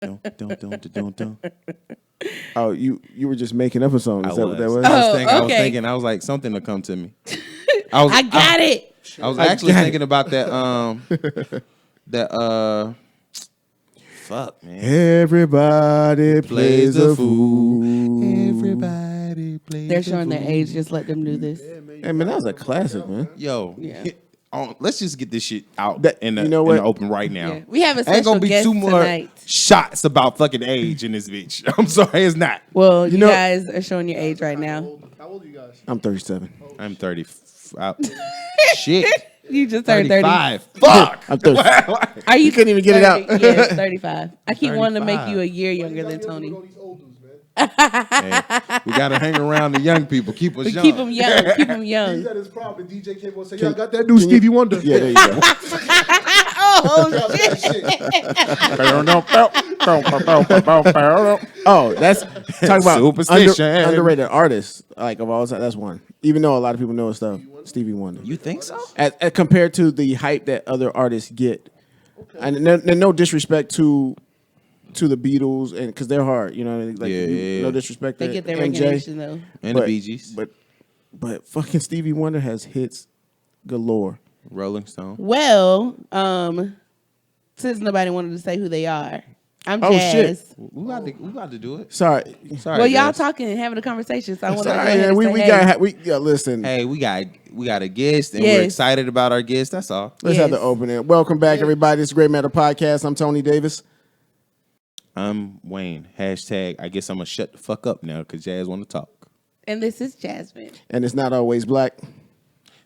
Don't. Oh, you were just making up a song. Is that what that was? I was like, something to come to me. I got it. I was actually thinking about that. Fuck, man. Everybody plays a fool. Everybody plays. They're showing their age. Just let them do this. Hey, man, that was a classic, man. Yo, Yeah. let's just get this shit out in the open right now. Yeah. We have a Ain't special gonna be guest too more tonight. shots about fucking age in this bitch. I'm sorry, it's not. Well, you guys are showing your age right now. How old are you guys? I'm 37. I'm 30. Shit. You just turned 30. 35. Fuck. I'm 30. Are you couldn't even get it out. Yeah, 35. I keep wanting to make you a year younger than Tony. Hey, we gotta hang around the young people. Keep us young. Keep them young. Keep them young. He's at his prom. The DJ came on and said, "Yeah, I got that new Stevie Wonder." Yeah, there you go. Oh, shit. Oh, that's talking about Superstition. underrated artists. Like of all time, that's one. Even though a lot of people know his stuff, Stevie Wonder. You think so? As compared to the hype that other artists get, and no disrespect to the Beatles, and because they're hard, you know, like no disrespect. They to get their MJ, recognition though, and the Bee Gees, but fucking Stevie Wonder has hits galore. Rolling Stone. Well, since nobody wanted to say who they are, I'm Jazz. Shit. We got to do it. Sorry. Well, y'all Jazz. talking and having a conversation, so I want to. Sorry, we got listen. Hey, we got a guest, and we're excited about our guest. That's all. Let's have the opening. Welcome back, everybody. It's Great Matter Podcast. I'm Tony Davis. I'm Wayne. Hashtag. I guess I'm gonna shut the fuck up now because Jazz want to talk. And this is Jasmine. And it's not always black.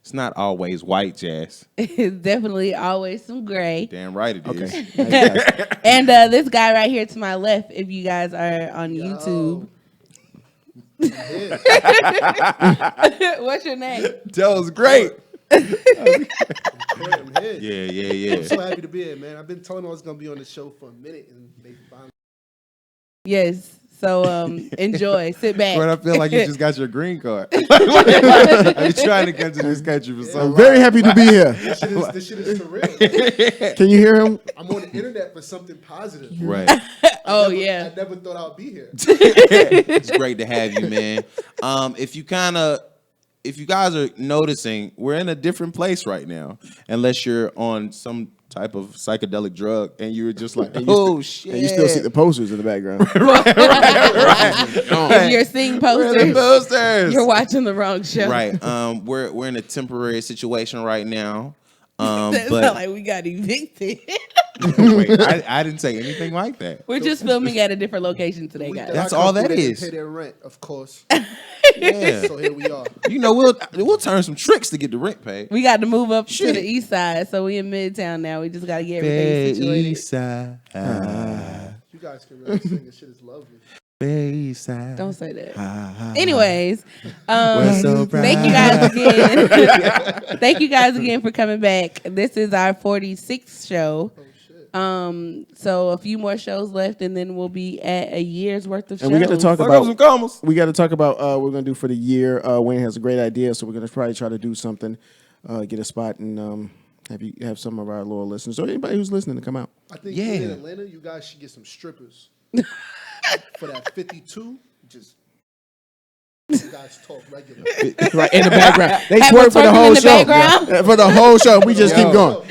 It's not always white, Jazz. It's definitely always some gray. Damn right it is. Okay. And this guy right here to my left, if you guys are on YouTube. What's your name? That was great. I'm here. Yeah. I'm so happy to be here, man. I've been telling them I was gonna be on the show for a minute, and they finally. Yes. So enjoy. Sit back. But I feel like you just got your green card. Are you trying to come to this country for I'm something? very happy to be here. This shit is for real. Can you hear him? I'm on the internet for something positive. Right. Yeah. I never thought I'd be here. It's great to have you, man. If you guys are noticing, we're in a different place right now. Unless you're on some type of psychedelic drug and you're just like, oh shit. And you still see the posters in the background. If you're seeing posters, you're watching the wrong show. Right. We're in a temporary situation right now. It's but not like we got evicted. wait, I didn't say anything like that. We're just filming at a different location today, guys. That's all that is. Pay their rent, of course. Yeah. So here we are. You know, we'll turn some tricks to get the rent paid. We got to move up to the east side, so we in Midtown now. We just got to get everything situated. East side. You guys can really sing. This shit is lovely. Bayside. Don't say that. Anyways, so thank you guys again. Thank you guys again for coming back. This is our 46th show. So a few more shows left, and then we'll be at a year's worth of shows. And we got to talk some about commas. what we're gonna do for the year. Wayne has a great idea, so we're gonna probably try to do something, get a spot, and have some of our loyal listeners or anybody who's listening to come out. I think in Atlanta, you guys should get some strippers for that 52. Just you guys talk regular. Right in the background, they Have twerk them for the twerking whole in the show. background? For the whole show, we just keep going.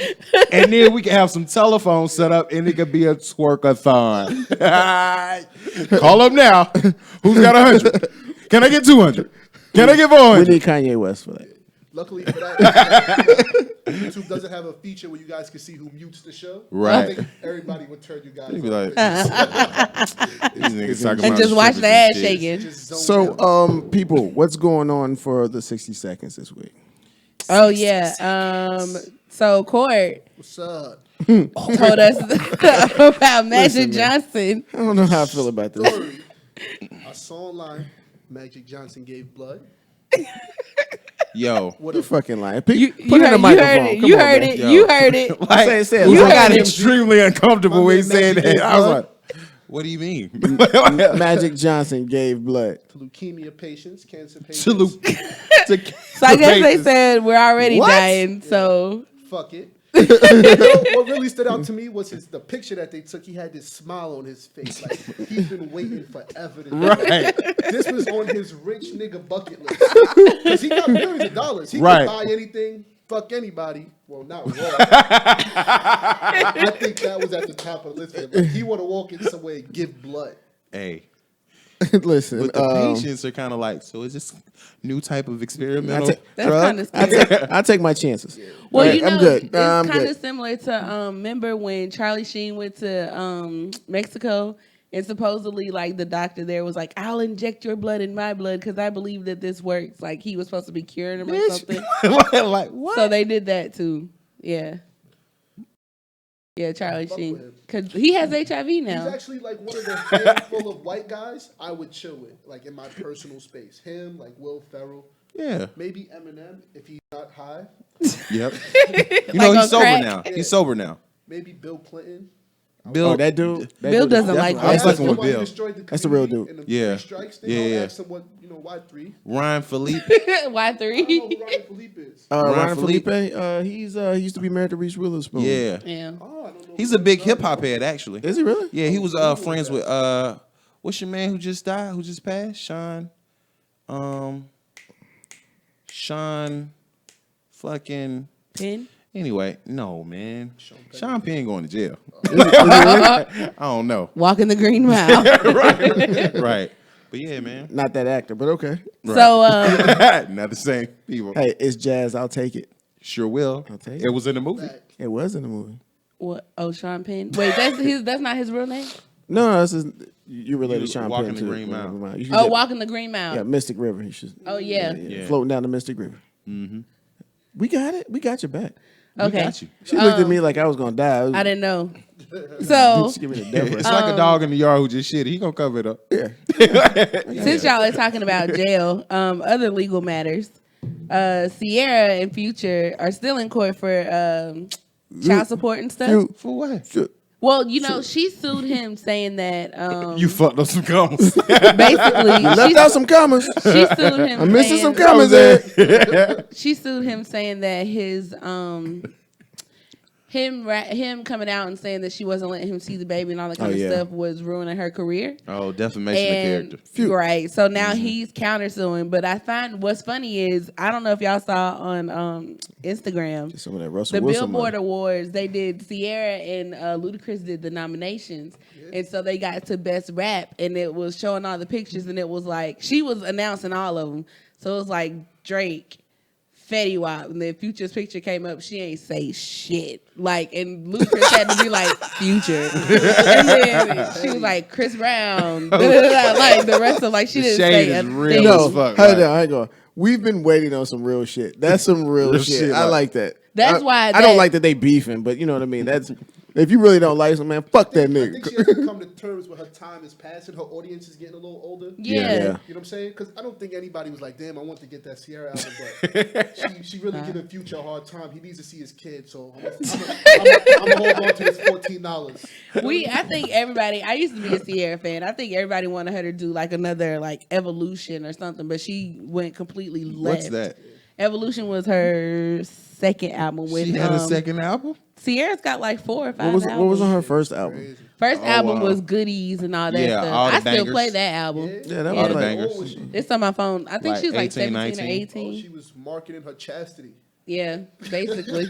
And then we can have some telephones set up, and it could be a twerkathon. Call up now. Who's got 100? Can I get 200? Can I get 400? We need Kanye West for that. Luckily for that, YouTube doesn't have a feature where you guys can see who mutes the show. Right. I think everybody would turn you guys They'd be off. like, these niggas talking And about just watch strippers the and ass shit. shaking. Just zone So, out. people, what's going on for the 60 seconds this week? Oh yeah. So Court What's up? told us about Magic Johnson. I don't know how I feel about this. Story. I saw online Magic Johnson gave blood. Yo. What You a fucking lying. You Put in the microphone. heard it. Come You on, heard man. it. Yo. You heard it. Like, I said, You I got heard it. extremely uncomfortable when he said Magic that. I was blood. like, what do you mean? Magic Johnson gave blood. to leukemia patients, cancer patients. To So I guess they said we're already What? dying. So Fuck it. What really stood out to me was the picture that they took. He had this smile on his face, like he's been waiting forever to do Right. it. This was on his rich nigga bucket list because he got millions of dollars. He Right. could buy anything, fuck anybody. Well, not raw. I think that was at the top of the list. For him. Like, he want to walk in somewhere and give blood. Hey. Listen, But the patients are kind of like, so is this new type of experimental That's drug? kind of scary. I take my chances. Well, Right, you know, I'm good. it's I'm kind good. of similar to remember when Charlie Sheen went to Mexico and supposedly like the doctor there was like, I'll inject your blood in my blood because I believe that this works. Like he was supposed to be curing him or something. Like what? So they did that too. Yeah. Yeah, Charlie Fuck Sheen. with him. Because he has HIV He's now. actually like one of the handful of white guys I would chill with, like in my personal space. Him, like Will Ferrell, Yeah. maybe Eminem if he's not high. Yep. You know, Like he's on sober crack? now. Yeah. He's sober now. Maybe Bill Clinton. Bill, Oh, that dude. Bill doesn't like I was that. fucking with Nobody Bill. destroyed the That's the real community dude. in the Yeah. three strikes thing. Yeah, I'll yeah. ask him what, why three? Ryan Philippe. Why I don't know three? who Ryan Philippe is. Ryan Ryan Felipe. Felipe. He used to be married to Reese Witherspoon. Yeah. Yeah. Oh, I don't know. He's who a big that is. hip hop head, actually. Is he really? Yeah, he was friends with what's your man who just died, who just passed? Sean fucking Penn? anyway, no man. Sean Penn going to jail. I don't know. Walking the green mile. Right. But yeah, man. Not that actor, but okay. So Not the same people. Hey, it's jazz. I'll take it. Sure will. I'll take it. It was in the movie. It was in the movie. what? Oh, Sean Penn. Wait, that's not his real name. No, this is you related You Sean walking Penn the to Green Mile. You should Oh, say- walking the green mile. Yeah, Mystic River. You should. Oh yeah. Yeah. Floating down the Mystic River. Mm-hmm. We got it. We got your back. Okay. Got you. She looked at me like I was gonna die. I didn't know. So She give me the devil. It's like a dog in the yard who just shit. He gonna cover it up. Yeah. since y'all are talking about jail, other legal matters, Sierra and Future are still in court for child support and stuff. For what? Well, you know, she sued him saying that You fucked up some gums. basically Left out some commas. she sued him. I'm missing some saying- commas there. She sued him saying that his him coming out and saying that she wasn't letting him see the baby and all that kind Oh, of yeah. stuff was ruining her career. Oh, defamation of character. Right. So now he's countersuing. But I find what's funny is I don't know if y'all saw on Instagram Some of that Russell the Wilson Billboard money. Awards. They did Sierra and Ludacris did the nominations, and so they got to Best Rap, and it was showing all the pictures, and it was like she was announcing all of them. So it was like Drake, Fetty Wap, and then Future's picture came up. She ain't say shit. Like, and Ludacris had to be like Future, and then she was like Chris Brown, like the rest of like she The didn't shade say a is real thing. as No, fuck, hold right? on, hang on. We've been waiting on some real shit. That's some real Real shit. shit, I right. like that. That's why I that- don't like that they beefing, but you know what I mean. That's if you really don't like some man, fuck that I think she nigga. has to come to terms with her time is passing. Her audience is getting a little older. Yeah. Yeah. You know what I'm saying? Because I don't think anybody was like, damn, I want to get that Sierra album, but she really giving Future a hard time. He needs to see his kid, so I'm gonna hold on to this $14. I think everybody. I used to be a Sierra fan. I think everybody wanted her to do like another like Evolution or something, but she went completely left. What's that? Evolution was her second album. With She had a second album? Sierra's got like 4 or 5. What was albums. on her first album? First album wow. was Goodies and all that Yeah, stuff. all the I still bangers. play that album. Yeah, that Yeah. was the like bangers. It's on my phone. I think Like she was like 18, 17 or 19. 18. She was marketing her chastity. Yeah, basically.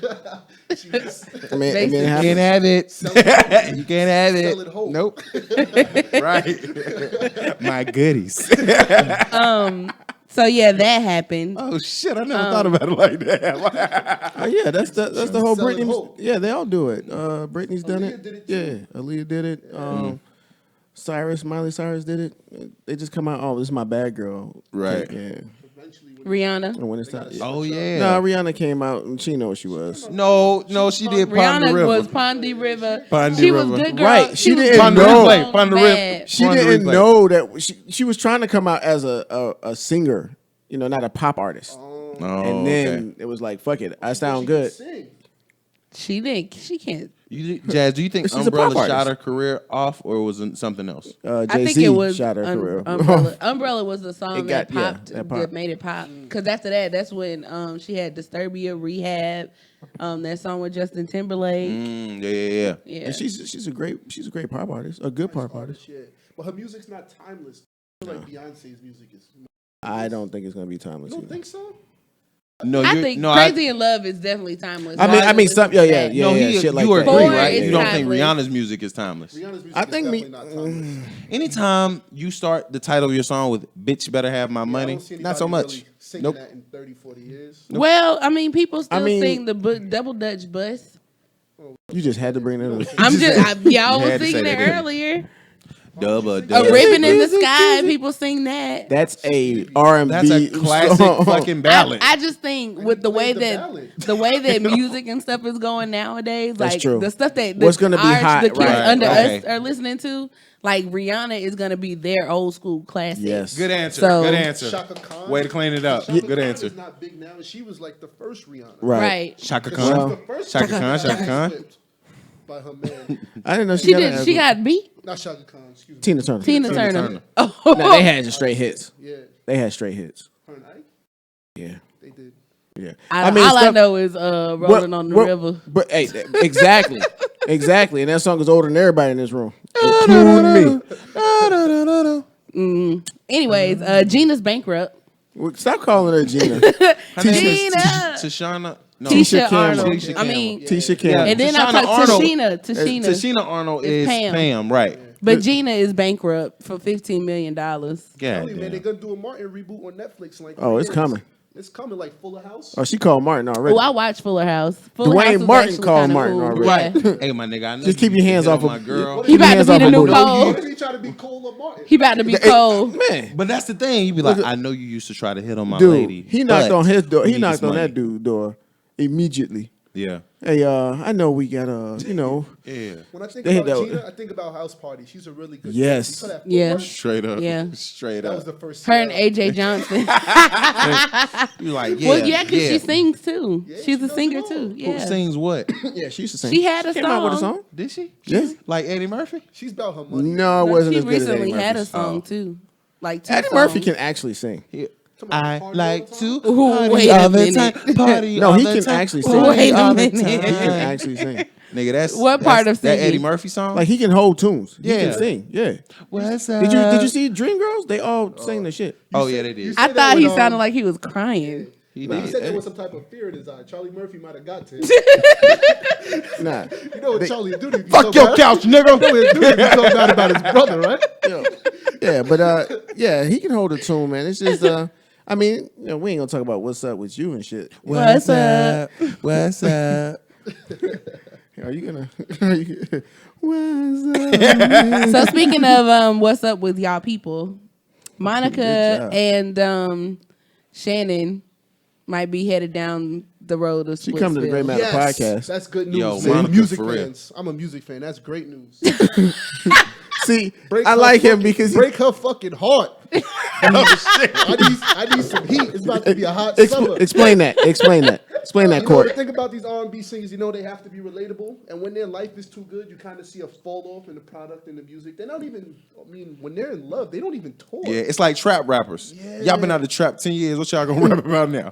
She was I mean, Basically. it You happened. can't have it. selling You can't have it. Selling hope. Nope. Right. My goodies. So yeah, that happened. Oh shit! I never thought about it like that. Oh yeah, that's the whole selling Britney. hope. Yeah, they all do it. Britney's done Aaliyah it. did it Yeah, too. Aaliyah did it. Miley Cyrus did it. They just come out. Oh, this is my bad girl. Right. Yeah. eventually when Rihanna. And when it's time. Oh yeah. No, Rihanna came out and she knew what she was. No, she did Pond the Rihanna River. was Pondy River. Pondy she River. was good girl. Right, she was didn't good Pond the girl Replay, Pond the River. bad. She On the didn't replay. know that she was trying to come out as a singer, you know, not a pop artist. Oh, And then okay. it was like, fuck it, I she sound could good. sing. She can't. Jazz, do you think She's a pop Umbrella shot artist. her career off, or was it something else? I Jay-Z think it was shot her career. Umbrella. Umbrella was the song It got- that popped, yeah, that popped. that made it pop. Because after that, that's when she had Disturbia, Rehab, that song with Justin Timberlake. Yeah. Yeah, And she's a great pop artist, a good pop artist. Shit. But her music's not timeless. I feel like Beyonce's music is. I don't think it's gonna be timeless. You don't either. think so? No, I you think no, Crazy in Love is definitely timeless. I mean, some yeah, No, shit like you that. agree, Four right? is You don't think timeless. Rihanna's music is timeless. Rihanna's music I is think definitely not timeless. Anytime you start the title of your song with "Bitch Better Have My I Money," don't see not so anybody much. really singing Nope. that in 30, 40 years. Well, I mean, people still mean- sing the Double Dutch Bus. You just had to bring that up. I'm y'all You was had to say singing that, it didn't you? earlier. Dubba, A dub. Ribbon in the Sky, people sing that. That's a R&B. That's a classic song. fucking ballad. I just think with the way played the that ballad. the way that music and stuff is going nowadays, That's like true. the stuff that What's gonna be hot, the kids right, under okay. us are listening to, like Rihanna is gonna be their old school classic. Yes. Good answer. So- Good answer. Shaka Khan. Way to clean it up. Shaka Good Khan answer. is not big now, and she was like the first Rihanna. Right. Shaka She Khan. was the first Shaka Khan. Rihanna Shaka Khan. flipped by her man. I didn't know She got did. an She album. got beat. Not Shaka Khan, excuse me. Tina Turner. Tina Turner. Turner. Oh, No, they had straight hits. Yeah, They had straight hits. her and Ike, Yeah, they did. yeah. all I know is Rolling on the River. But hey, exactly, exactly. And that song is older than everybody in this room, including me. Anyways, Gina's bankrupt. Well, stop calling her Gina. Her name is Gina. Tashana. No, Tisha Campbell. Arnold. Tisha I mean, Tisha Campbell. and then Tashana I talked Arnold. Tashina. Tashina Arnold is Pam. Pam, right? But Gina is bankrupt for $15 million. Yeah, Tell me, man, they're gonna do a Martin reboot on Netflix. In like Oh, 3 it's years. coming. It's coming, like Fuller House. Oh, she called Martin already. Oh, I watched Fuller House. Fuller Dwayne House was Martin actually called kinda Martin cool. already. Yeah. Hey, my nigga, I know Just keep you your hands hit off on of my girl. He about to be the new Cole. What if he try to be Cole or Martin? He about to be Cole. Man, But that's the thing. You be like, I know you used to try to hit on my dude, lady. he knocked but on his door. we He need knocked this on money. that dude's door immediately. Yeah. Hey, I know we got Yeah. When I think They hit about that- Gina, I think about House Party. She's a really good. Yes. You saw that Yeah. Fuller? Straight up. Yeah. Straight That up. was the first. Her and Sierra. AJ Johnson. You like, yeah. Well, yeah, because she sings too. Yeah, She's she a does singer it all. too. Who Yeah. sings what? Yeah, she used to sing. She had a Came out with a song. song. Did she? Yeah. Like Eddie Murphy? She's about her money. No, it wasn't She as good as recently Eddie had a Murphy's. song too. Like two Eddie songs. Murphy can actually sing. Yeah. about I party like all the to time? Ooh, party wait a all the minute. time. Party No, all he the can time. actually Party sing. Wait a all the minute. He time. can actually sing. Nigga, that's What part that's of that singing? Eddie Murphy song? Like he can hold tunes. He Yeah. can sing. Yeah. What's Did you see Dreamgirls? They all sang the shit. Oh yeah, they did. You I said that thought he with, sounded like he was crying. He He did. said there was some type of fear in his eye. Charlie Murphy might have got to him. Nah. You know what Charlie do? Fuck your couch, nigga. Dude, he so bad about his brother, right? Yeah, but yeah, he can hold a tune, man. It's just I mean, you know, we ain't gonna talk about what's up with you and shit. What's up? What's up? Are you gonna? What's up? So speaking of what's up with y'all people, Monica Good job. and Shannon might be headed down the road of She come to the Great Splitsville. Matter podcast. That's good news. Yo, See, Monica, music for real. fans. I'm a music fan. That's great news. See, Break I her like him fucking- because break her fucking heart. I need some heat. It's about to be a hot summer. explain that. Explain that. Explain that, You know, the Court. thing about these R&B singers, you know, they have to be relatable. And when their life is too good, you kind of see a fall off in the product and the music. They're not even, I mean, when they're in love, they don't even tour. Yeah, it's like trap rappers. Yeah. Y'all been out of trap 10 years. What y'all gonna rap about now?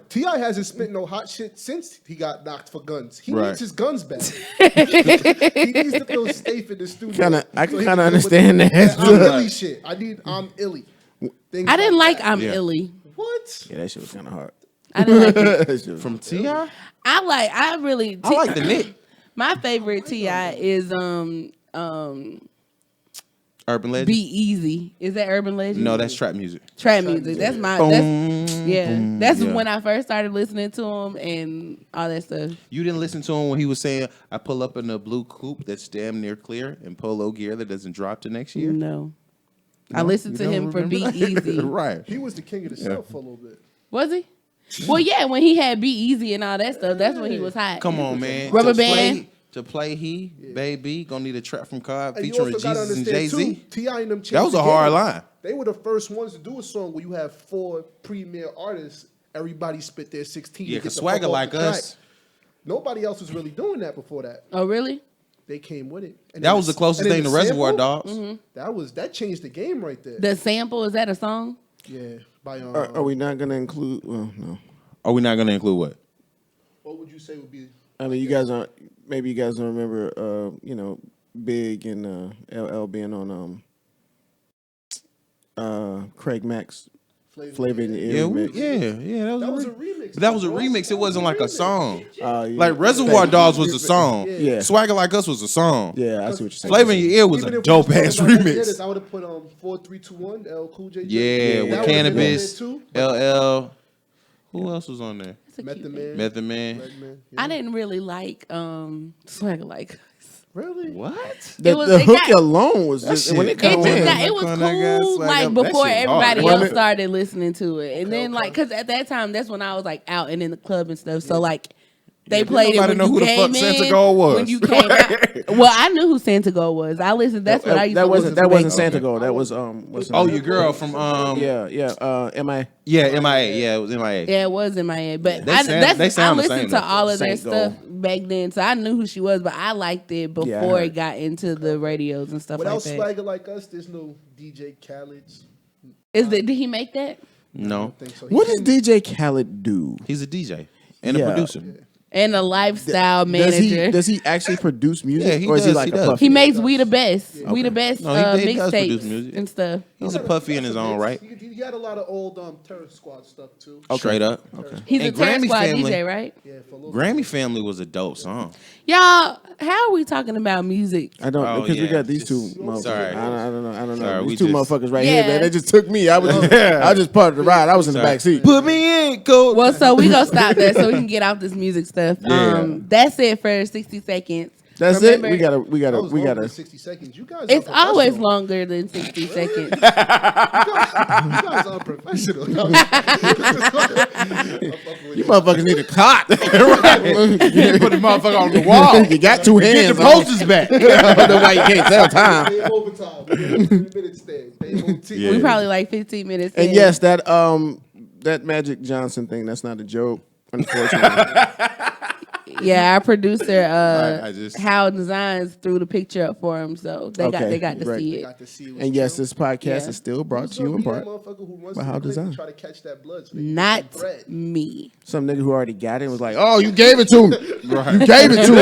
T.I. hasn't spit no hot shit since he got knocked for guns. He Right. needs his guns back. He needs to feel safe in the studio. I can he kinda deal with understand that. I'm illy shit. I need I'm illy. Things I didn't like that. I'm Yeah. Illy. What? Yeah, that shit was kind of hard. I didn't like it. That shit was- From T.I.? I I like the Nick. My favorite T.I. is Urban Legend? Be Easy. Is that Urban Legend? No, that's trap music. Trap music. That's my Boom, that's yeah. when I first started listening to him and all that stuff. You didn't listen to him when he was saying, I pull up in a blue coupe that's damn near clear and polo gear that doesn't drop to next year? No. I listened to You him don't for Be remember? Easy. Right. He was the king of the South for a little bit. Was he? Well, yeah, when he had Be Easy and all that stuff, that's when he was hot. Come on, man. Rubber To band. play he, baby, gonna need a track from Cobb And you featuring also gotta Jesus and understand Jay-Z. too, T.I. and them That was changed a the hard game. line. They were the first ones to do a song where you have 4 premier artists. Everybody spit their 16. Yeah, to because get the fuck Swagger off Like the track. Us, Nobody else was really doing that before that. Oh, really? They came with it. And That then was the closest thing to Reservoir Dogs. That changed the game right there. The sample, is that a song? Yeah. By Are we not going to include? Well, no. Are we not going to include what? what would you say would be? I mean, you guys aren't. Maybe you guys don't remember. Big and LL being on Craig Mack's Flavor in the Ear remix. That was a remix. But that was a remix. It wasn't like a song. Yeah. Like Reservoir Dogs was a song. Yeah. Swagger Like Us was a song. Yeah, I see what you're saying. Flavor in Your Ear was Even a if we dope was ass talking about remix. Dennis, I would have put 4, 3, 2, 1. L Cool J. Yeah, That with would've been on Cannabis, there too. LL. Who else was on there? That's a Method cute Man. name. Method Man. Man. I didn't really like Swagger Like Us. Really? What? It was- The it hook got- alone was just when it It come just in. got, it was That guy cool, Swagger- like that before shit everybody hard. else started listening to it, and then like, cause at that time, that's when I was like out and in the club and stuff. So like, they played it nobody when know you who the came fuck Santa in. Gold was. When you came out, well, I knew who Santa Gold was. I listened. That's what I used That to wasn't listen to. Santa Gold. That was what's her Oh, name? your girl from Yeah. MI. Yeah, MIA. Yeah, it was MIA. Yeah, it was in my head, but They I, sound- that's, they sound I the listened same, to though. all of their Saint stuff back then, so I knew who she was. But I liked it before I it heard. got into the radios and stuff Without like that. Swagger Like Us, there's no DJ Khaled's. Did he make that? No, I think so. What does DJ Khaled do? he's a DJ and Yeah. a producer. And a lifestyle manager. Does he actually produce music, Yeah, he or is he does, like he a does. puppy? He makes We the Best. We the Best No, he does produce mixtapes music. and stuff. He's a puffy in his own right. He had a lot of old Terror Squad stuff too. Straight up. He's And a Terror Grammy Squad family. DJ, right? Yeah, for a little Grammy Family was a dope song. Y'all, how are we talking about music? I don't Oh, because we yeah. got these two Just- motherfuckers. sorry. I don't know. Sorry, we these two just- motherfuckers right Yeah. here, man. They just took me. I was just part of the ride. I was in the back seat. Put me in, coach. Well, so we gonna stop that so we can get off this music stuff. Yeah. That's it for 60 seconds. That's Remember- it. We That was longer than gotta. 60 seconds. You guys It's are always professional. longer than 60 seconds. You guys are professional. You motherfuckers need a cot. Put the motherfucker on the wall. You got two Get hands. the posters back. I don't know why you can't tell time. Pay overtime. 3 minutes there. Pay OT. Yeah. We probably like 15 minutes. And in. yes, that Magic Johnson thing. That's not a joke. Unfortunately. Yeah, our producer I just- Howell Designs threw the picture up for him, so they Okay, got to right. see They it. got to see what's And yes, true. this podcast Yeah. is still brought Who's to you gonna in be that part motherfucker who runs by to How the clinic Design. and try to catch that blood so they can Not get the bread. me. Some nigga who already got it was like, "Oh, you gave it to me. You gave it to me.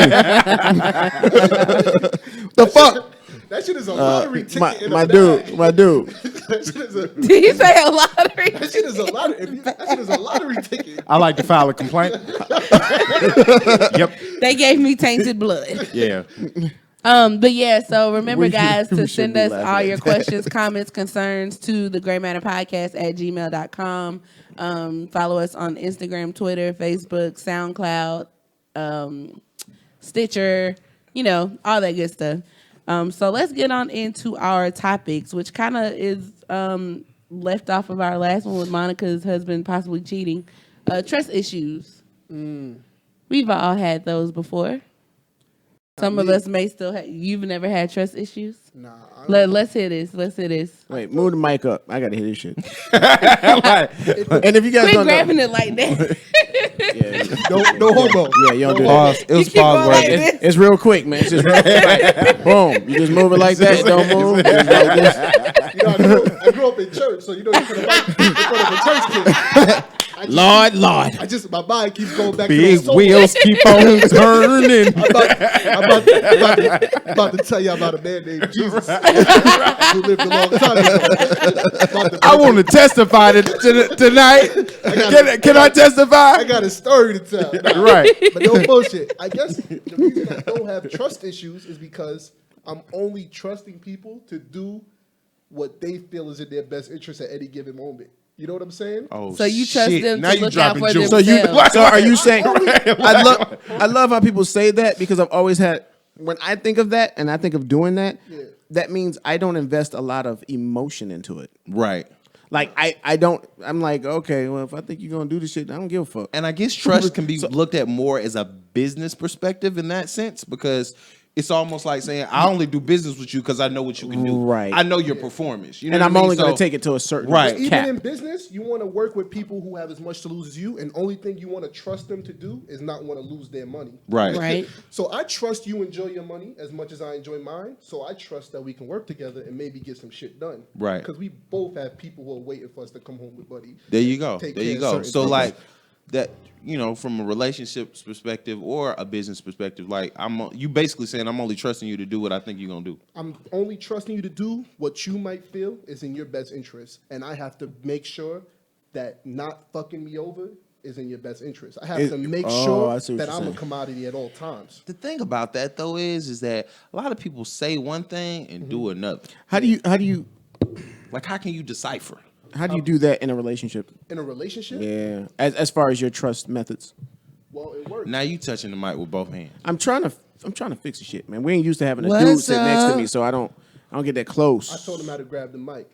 The fuck, That shit is a lottery ticket. my in my a dude, bag. my dude." That shit is a, Did he say a lottery? that shit is a lottery. That shit is a lottery ticket. I like to file a complaint. Yep. They gave me tainted blood. Yeah. But yeah, so remember, We- guys, we to should send be us laughing all at your that. questions, comments, concerns to the Gray Matter Podcast at gmail.com. Follow us on Instagram, Twitter, Facebook, SoundCloud, Stitcher, all that good stuff. So let's get on into our topics, which kind of is left off of our last one with Monica's husband possibly cheating. Trust issues. We've all had those before. Some of us may still have. You've never had trust issues? Nah, I don't- Let's hear this. Let's hear this. Wait, move the mic up. I gotta hear this shit. And if you guys Quit don't know, grabbing it like that. no homo. yeah, you don't do that. Pause. It was keep going pause like worthy. this. It's real quick, man. It's just real quick. Boom. You just move it like that. Don't move. Just like this. You know, I grew up in church, so you know you put a mic in front of a church kid. Lord. My mind keeps going back to Big those wheels keep on turning. I'm about to tell you about a man named Jesus who lived a long time ago. I want to testify tonight. Can I testify? I got a story to tell. Nah, Right. but no bullshit. I guess the reason I don't have trust issues is because I'm only trusting people to do what they feel is in their best interest at any given moment. You know what I'm saying? Oh, So you trust shit. them Now to you look out dropping for jewels. themselves. So are you saying? I love how people say that because I've always had. When I think of that and I think of doing that, that means I don't invest a lot of emotion into it. Right. Like I don't. I'm like, okay, well, if I think you're gonna do this shit, I don't give a fuck. And I guess trust can be looked at more as a business perspective in that sense because it's almost like saying I only do business with you because I know what you can do. Right. I know your performance. You know And what I'm I mean? only going So- to take it to a certain Right. Even cap. in business, you want to work with people who have as much to lose as you, and only thing you want to trust them to do is not want to lose their money. Right. Right. So I trust you enjoy your money as much as I enjoy mine. So I trust that we can work together and maybe get some shit done. Right. Because we both have people who are waiting for us to come home with money. There you go. Take There care you of go. certain So things. like that, you know, from a relationships perspective or a business perspective, like you basically saying I'm only trusting you to do what I think you're gonna do. I'm only trusting you to do what you might feel is in your best interest. And I have to make sure that not fucking me over is in your best interest. I have to make I sure see what that you're I'm a saying. commodity at all times. The thing about that though is that a lot of people say one thing and do another. How do you Like, how can you decipher? do that in a relationship? In a relationship, Yeah, as far as your trust methods. well, it works. Now you touching the mic with both hands. I'm trying to fix the shit, man. We ain't used to having a What's dude sit next to up? me, so I don't get that close. I told him how to grab the mic.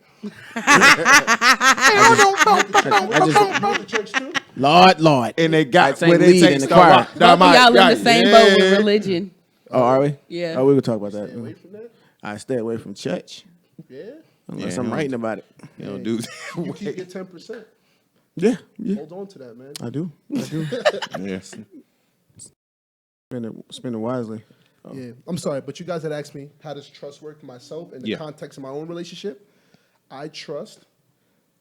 I just You went to church too? Lord, And they got I sang where they lead take in the the choir. rock. Both of y'all in the same boat with religion. Oh, are we? Yeah. Oh, we will talk about Stay away that. from that. I stay away from church Yeah. unless Yeah, I'm no. writing about it. You know, dude. You keep your 10%. Yeah. Hold on to that, man. I do. Yes. Spend it wisely. Yeah. I'm sorry, but you guys had asked me how does trust work for myself in the Yeah. context of my own relationship. I trust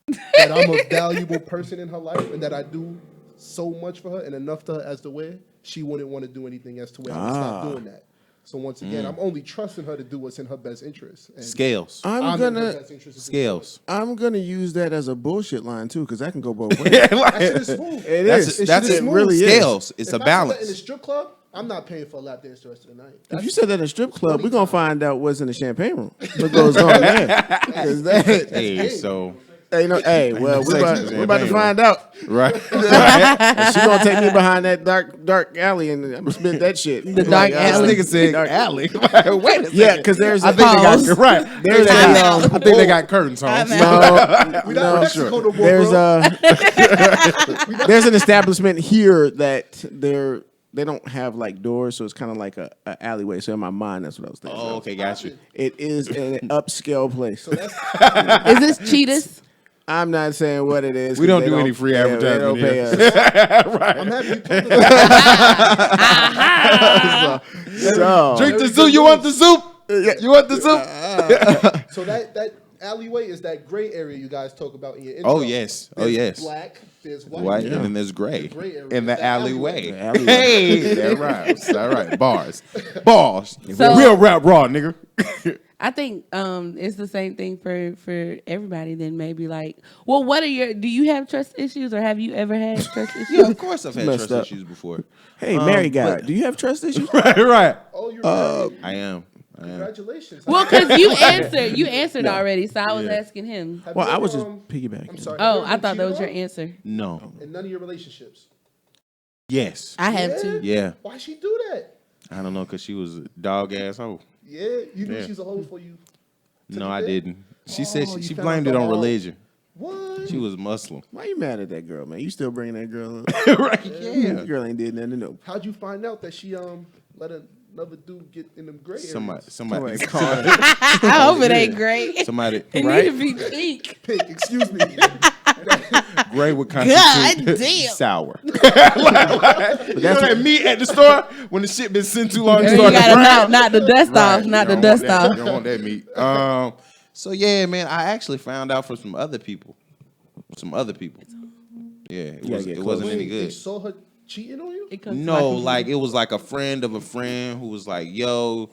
that I'm a valuable person in her life and that I do so much for her and enough to her as to where she wouldn't want to do anything as to where I'm gonna stop doing that. So once again, I'm only trusting her to do what's in her best interest. And Scales. I'm in her gonna best interest to do Scales. I'm gonna use that as a bullshit line too, because that can go both ways. that. That shit is smooth. It That's is. it. That's shit is it. smooth. Really is. Scales. It's If a I said that in a balance. strip club, I'm not paying for a lap dance the rest of the night. If you said that in a strip club, we're gonna find out what's in the champagne room. What goes on there? 'Cause that, Hey, so well, we're about to find out. right. And she gonna take me behind that dark alley, and I'm gonna spit that shit. The dark alley. This nigga said alley. Wait a second. Yeah, because there's I think they Pause. got right. There's I think they got curtains on. We not in no, Mexico no more, there's bro. there's an establishment here that they don't have like doors, so it's kind of like a alleyway. So in my mind, that's what I was thinking. Oh, okay, got you. It is an upscale place. So that's Is this Cheetahs? I'm not saying what it is. We 'cause don't they do any free they advertisement don't pay here. us. I'm happy you told me that. So Drink the soup. You want the soup? You want the soup? So that alleyway is that gray area you guys talk about in your intro. Oh, yes. Oh, There's yes. Black, there's white. White, and then there's gray. gray area In is the the alleyway. alleyway. Hey, that rhymes. All right, bars. Bars. So- Real rap raw, nigga. I think it's the same thing for everybody. Then maybe like, well, do you have trust issues or have you ever had trust issues? Yeah, of course I've had Messed trust up. issues before. hey, married guy, do you have trust issues? Right. Oh, you're right. I am. Congratulations. Well, because you answered already, so I was Yeah. asking him. Have Well, you I was ever, just piggybacking. I'm sorry. Oh, have you I ever thought that been was your cheated answer. No. on in none of your relationships? Yes. I have to. Yeah. Why she do that? I don't know, because she was a dog asshole. Yeah, you knew Yeah. she's a hoe for you. No, you I did? didn't. She said Oh, she you found blamed it out on the- religion. What? She was Muslim. Why you mad at that girl, man? You still bringing that girl up? Right. Yeah. That girl ain't did nothing to know. How'd you find out that she let another dude get in them gray areas? Somebody called I hope it ain't great. somebody It right? need to be pink. Pink, excuse me. Gray would God constitute damn. sour. You know that meat at the store when the shit been sitting too long, You started gotta brown? knock the dust off, Right. not You the don't want dust that. off. You don't want that meat. So yeah, man, I actually found out from some other people. Yeah, it gotta get wasn't close. any They good. saw her cheating on you? It comes to No, my computer. like it was like a friend of a friend who was like, "Yo,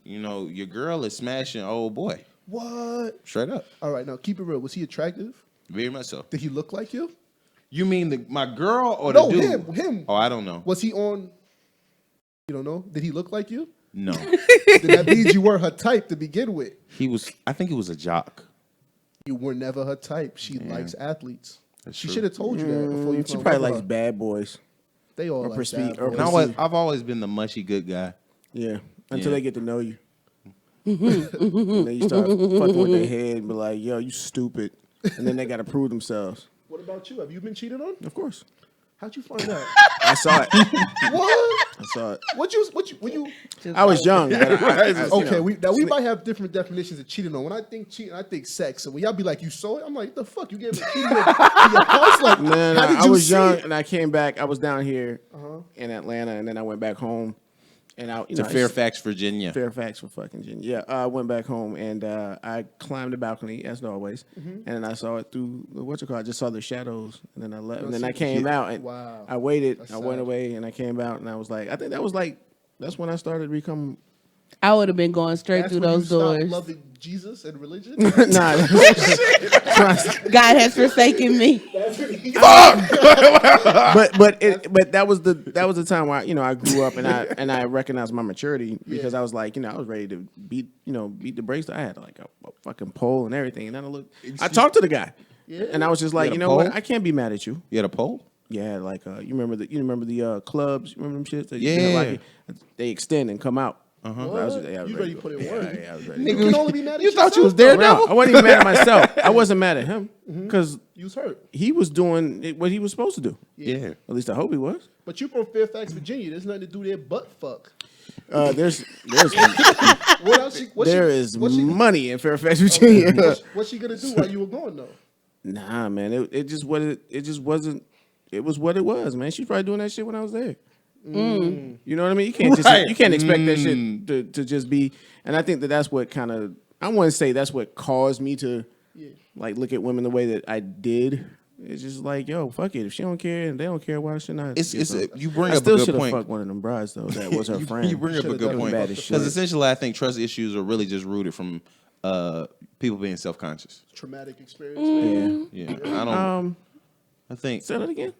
you know, your girl is smashing old boy." What? Straight up, All right, now keep it real. Was he attractive? very much so. Did he look like you? You mean my girl or No, the dude? him. Oh, I don't know. Was he on? You don't know? Did he look like you? No, Then that means you were her type to begin with. he was. I think he was a jock. You were never her type. She likes athletes. That's She true. should have told you that before you She fell in probably love with likes her. bad boys. They all or like prestige- bad or boys. And prestige. I've always been the mushy good guy. Yeah, until Yeah. they get to know you. And then you start fucking with their head and be like, yo, you stupid. And then they got to prove themselves. What about you? Have you been cheated on? Of course. How'd you find that? I saw it. What? I saw it. When you? I was young. But Okay, we might have different definitions of cheating on. When I think cheating, I think sex. And when y'all be like, you saw it, I'm like, the fuck, you gave a key to your house? Like, No, how did I you was see young it? and I came back. I was down here in Atlanta, and then I went back home. And I, To Fairfax, Virginia. Fairfax for fucking Virginia. Yeah, I went back home and I climbed the balcony as always, and then I saw it through I just saw the shadows, and then I left, and then I came out and Wow. I waited. That's I went sad. away and I came out and I was like, I think that's when I started to become. I would have been going straight That's through when those you stopped doors. loving Jesus and religion. Nah, God has forsaken me. but that was the time where I grew up and I recognized my maturity because I was like I was ready to beat the brakes. I had like a fucking pole and everything, and then I talked to the guy, and I was just like, had a you know what, pole? I can't be mad at you. You had a pole? Yeah, like you remember the clubs? You remember them shits? That, Yeah. like, they extend and come out. What? I was You ready to put in work? Yeah, I was ready. You can only be mad at You thought you was yourself, though. Daredevil? I wasn't even mad at myself. I wasn't mad at him because You was hurt. he was doing what he was supposed to do. Yeah. At least I hope he was. But you from Fairfax, Virginia. There's nothing to do there but fuck. There's What else? there is money in Fairfax, Virginia. What's she gonna do while you were gone though? Nah, man, it just wasn't. It was what it was, man. She's probably doing that shit when I was there. You know what I mean? You can't Right. you can't expect that shit to just be. And I think that's what kind of, I wouldn't say that's what caused me to like look at women the way that I did. It's just like, yo, fuck it. If she don't care and they don't care, why should I? You bring I up still a good should have point. fucked one of them brides though. That was her friend. You bring up a Should've good done point bad as shit. because essentially, I think trust issues are really just rooted from people being self-conscious. Traumatic experience. Yeah. Yeah, I don't. I think Say that again.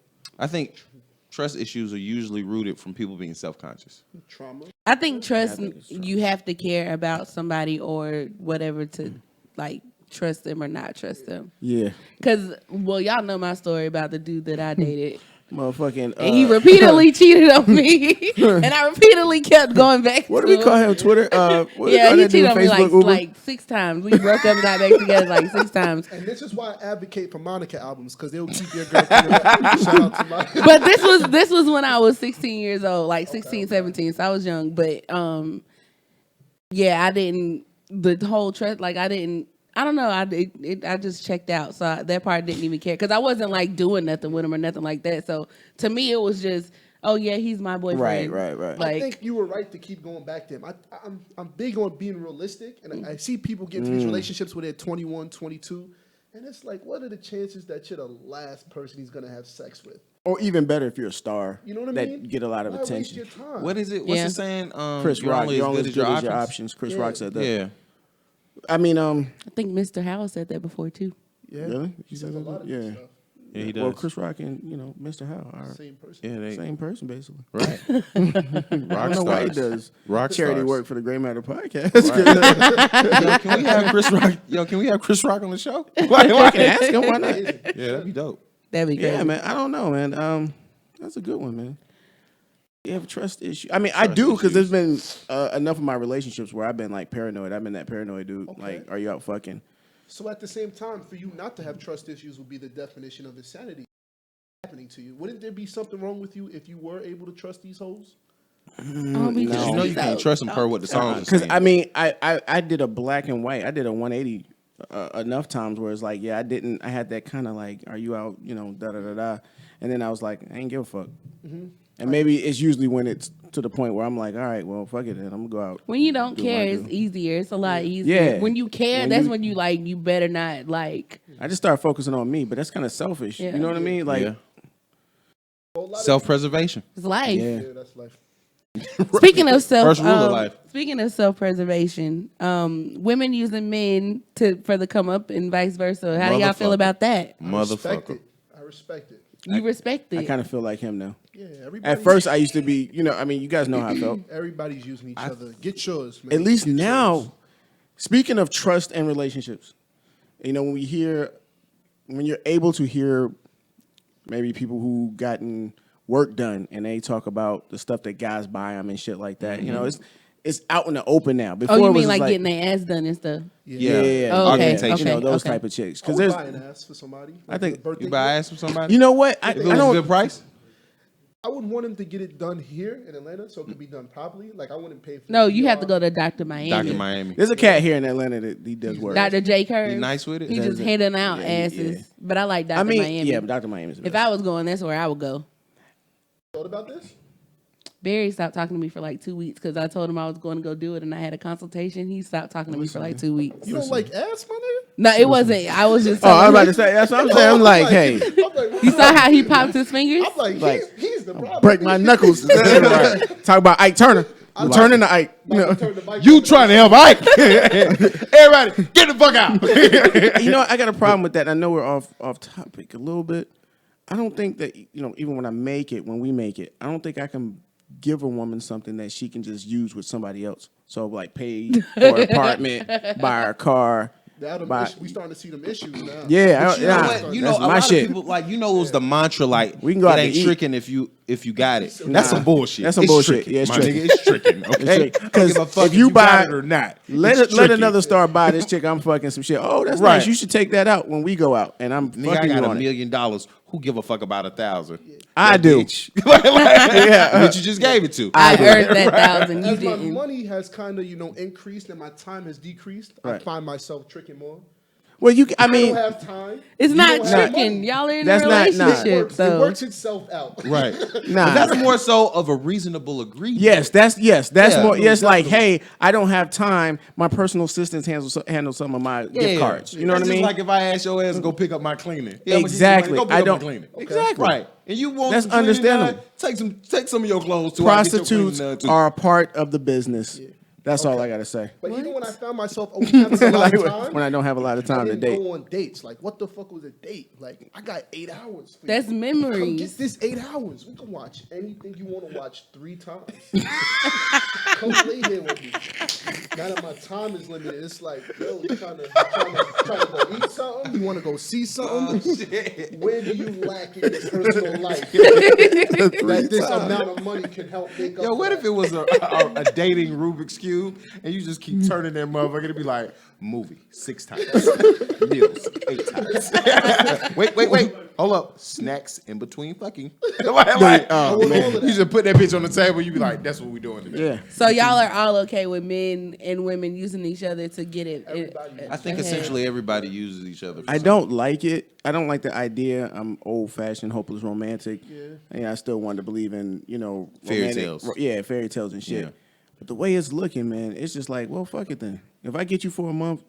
trust issues are usually rooted from people being self-conscious. Trauma. I think trust, I think it's true. you have to care about somebody or whatever to like trust them or not trust them. Yeah, Because, well, y'all know my story about the dude that I dated. motherfucking. And he repeatedly cheated on me. And I repeatedly kept going back What to do we call him. him? Twitter? What do we Yeah, call he that dude, cheated on me Facebook, Uber? like 6 times. We broke up and got back together like 6 times. And this is why I advocate for Monica albums because they'll keep your girl. Shout out to Monica. But this was when I was 16 years old, like 16, 17. So I was young. But yeah, I didn't, the whole trust, like I don't know. I just checked out. So that part didn't even care because I wasn't like doing nothing with him or nothing like that. So to me, it was just, oh yeah, he's my boyfriend. Right. I Like, think you were right to keep going back to him. I'm big on being realistic, and I see people get into these relationships when they're 21, 22, and it's like, what are the chances that you're the last person he's gonna have sex with? Or even better if you're a star. You know what I that mean? get a lot of Why waste attention. your time? What is it? What's Yeah. it saying? Chris you're Rock, only you're only as good as your options. Chris Yeah. Rock said that. Yeah. I mean, I think Mr. Howell said that before too. Yeah, really? he says a lot of good Yeah. stuff. Yeah, he does. Well, Chris Rock and Mr. Howell are Same person. Yeah, they same person basically. right. I don't know why he does Rock charity stars. work for the Gray Matter podcast. Yo, can we have Chris Rock? Yo, can we have Chris Rock on the show? I can ask him why not. Yeah, that'd be dope. That'd be great. Yeah, man. I don't know, man. That's a good one, man. You have a trust issue. I mean, I do because there's been enough of my relationships where I've been like paranoid. I've been that paranoid dude. Okay. Like, are you out fucking? So at the same time, for you not to have trust issues would be the definition of insanity happening to you. Wouldn't there be something wrong with you if you were able to trust these hoes? Oh, No. You know you can't trust them per what the songs are Because saying. I mean, I did a black and white. I did a 180 enough times where it's like, yeah, I had that kind of like, are you out? Da da da da. And then I was like, I ain't give a fuck. And maybe it's usually when it's to the point where I'm like, all right, well, fuck it, then I'm gonna go out. When you don't do care, what I it's do. easier. It's a lot easier. Yeah. When you care, When that's you- when you like, you better not like. I just start focusing on me, but that's kind of selfish. Yeah. You know what I mean? Like, Yeah. Whole lot of- Self-preservation. It's life. yeah. Yeah, that's life. Speaking of First rule of life. Speaking of self-preservation, women using men for the come up and vice versa. How do y'all feel Motherfucker. about that? I respect Motherfucker. it. I respect it. You respect I it. kind of feel like him now. Yeah, everybody. At first, I used to be, I mean, you guys know how I felt. everybody's using each other. Get yours, man. At least Get now, yours. speaking of trust and relationships, when you're able to hear maybe people who gotten work done and they talk about the stuff that guys buy them and shit like that, it's out in the open now. Before Oh, you it was mean just like getting their ass done and stuff? yeah. Oh, okay, Augmentation. okay. Those type of chicks. I Because would there's, buy an ass for somebody. I think- birthday You buy gift. ass from somebody? you know what? I If it was a don't. good price? I would want him to get it done here in Atlanta so it could be done properly. Like, I wouldn't pay for No, the you have PR. to go to Dr. Miami. Dr. Miami. There's a cat here in Atlanta that he does work. Dr. J. Curve. He nice with it? He just handing out asses. yeah. But I like Dr. I mean, Miami. yeah, but Dr. Miami's the If best. I was going, that's where I would go. Thought about this? Barry stopped talking to me for like 2 weeks because I told him I was going to go do it and I had a consultation. He stopped talking to me for like 2 weeks. You don't like ass, my nigga? No, it wasn't. I was just Oh, I was about telling to him. say, that's what I'm saying. I'm like, hey, I'm like, You saw how he popped his fingers? I'm like, Like, he's the problem. break my knuckles. Talk about Ike Turner. I'm turning to Ike. You know, Turn the mic You on. trying to help Ike? Everybody, get the fuck out. you know, I got a problem with that. I know we're off topic a little bit. I don't think that, you know, even when we make it, I don't think I can give a woman something that she can just use with somebody else. So like pay for an apartment, buy her a car. We starting to see them issues now. Yeah, You know what? You know, that's a my lot shit. of people like it was the mantra like We can go it out to ain't eat. tricking if you got it. That's some bullshit. That's some It's bullshit. tricking, Yeah, it's my tricking. nigga. It's tricking. Okay, It's tricking. I don't give a 'Cause fuck if you got buy- it or not. Let It's let tricky. another star buy this chick. I'm fucking some shit. Oh, that's Right. nice. You should take that out when we go out. And I'm Nigga, I fucking got you $1 on it. million. Who give a fuck about 1,000? I That do. bitch. Bitch, you just gave it to. I earned that 1,000. You As my didn't. money has kind of, increased and my time has decreased, I Right. find myself tricking more. Well, I I mean, don't have time. It's You not don't have tricking. money. Y'all are in That's a not- nah. It relationship, works. It so. works itself out. Right. nah. But that's more so of a reasonable agreement. Yes, that's Yeah, more. Yes, like, definitely. hey, I don't have time. My personal assistants handle some of my gift cards. You know what I That's mean? just like if I ask your ass to go pick up my cleaning. Yeah, I'ma give you money. Exactly. Go pick I up my don't- cleaning. Exactly. Right. And you want That's some cleaning understandable. done, take some of your clothes too. I get your cleaning Prostitutes done, too. are a part of the business. That's all I gotta say. But even when I found myself only having a lot Like, of time, when I don't have a lot of I time to didn't date. go on dates. Like, what the fuck was a date? Like, I got 8 hours. For That's you. memories. Come get this 8 hours. We can watch anything you want to watch 3 times. Come lay here with me. Now that my time is limited, it's like, yo, you trying to go eat something? You want to go see something? Where do you lack in your personal life that this amount of money can help make up? Yo, what for if it was a dating Rubik's Cube and you just keep turning that motherfucker? It'd be like, movie, 6 times. Meals, 8 times. wait. Hold up. Snacks in between fucking. Oh, man. You just put that bitch on the table, you be like, that's what we doing today. Yeah. So y'all are all okay with men and women using each other to get it. I think ahead. essentially everybody uses each other. For I don't like it. I don't like the idea. I'm old fashioned, hopeless romantic. Yeah. I still want to believe in, Fairy romantic- tales. Yeah, fairy tales and shit. Yeah. But the way it's looking, man, it's just like, well, fuck it then. If I get you for a month,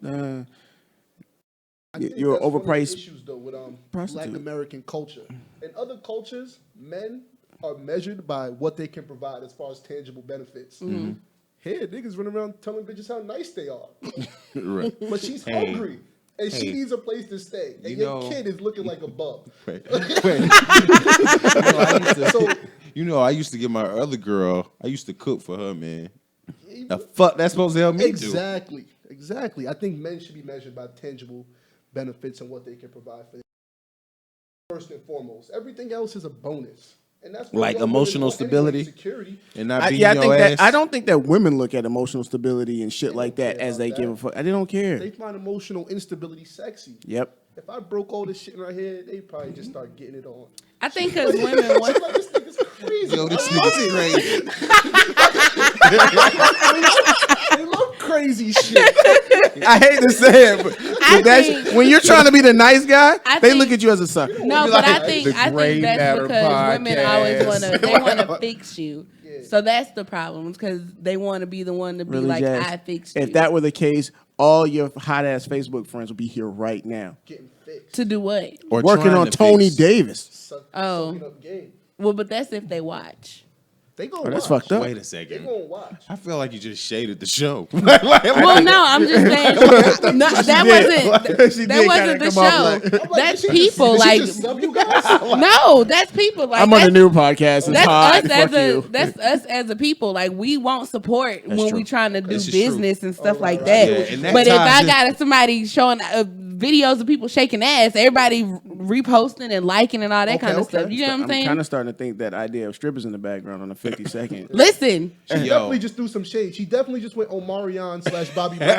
I think you're that's one of the overpriced issues though with prostitute. Black American culture. In other cultures, men are measured by what they can provide as far as tangible benefits. Here, niggas run around telling bitches how nice they are, Right. but she's Hey. hungry and she Hey. needs a place to stay, and You your know- kid is looking like a bum. Wait. I used to get my other girl, I used to cook for her, man. The fuck that's supposed to help me do? Exactly. I think men should be measured by tangible benefits and what they can provide for them. First and foremost, everything else is a bonus, and that's what Like young women emotional want anyway, stability? security. And not I beating think your ass. that I don't think that women look at emotional stability and shit They like don't that care as they about give a that. fuck. They don't care. They find emotional instability sexy. Yep. If I broke all this shit right here, they probably just start getting it on. I think because women want. Like, this nigga's crazy. Yo, this I love nigga's it. crazy. They love crazy shit. I hate to say it, but I that's, think- when you're trying to be the nice guy, I they think- look at you as a sucker. No, Be but like, I the think Gray that's Matter because women always podcast. want to fix you. So that's the problem because they want to be the one to be Really, like, Jazz? I fixed you. If that were the case, all your hot ass Facebook friends would be here right now, Getting fixed. to do what? Or working trying on to Tony fix. Davis. Oh. Sucking up game. Well, but that's if they watch. They gonna Oh, that's watch. fucked up. Wait a They second. gonna watch. I feel like you just shaded the show. Well, no, I'm just saying. No, that She wasn't. did That wasn't kinda the come off show. like- That's did people. she Like, just sub you guys? no, that's people. Like, I'm on a that's- new podcast. It's That's hot. us Fuck as a you. that's us as a people. Like we won't support when true. we trying to do This is business and stuff like right. that. Yeah, and that but if ties I got somebody showing videos of people shaking ass, everybody reposting and liking and all that kind of okay. stuff. You know what I'm I'm saying? kind of starting to think that idea of strippers in the background on a 50-second. Listen, She Yo. definitely just threw some shade. She definitely just went Omarion /Bobby Brown.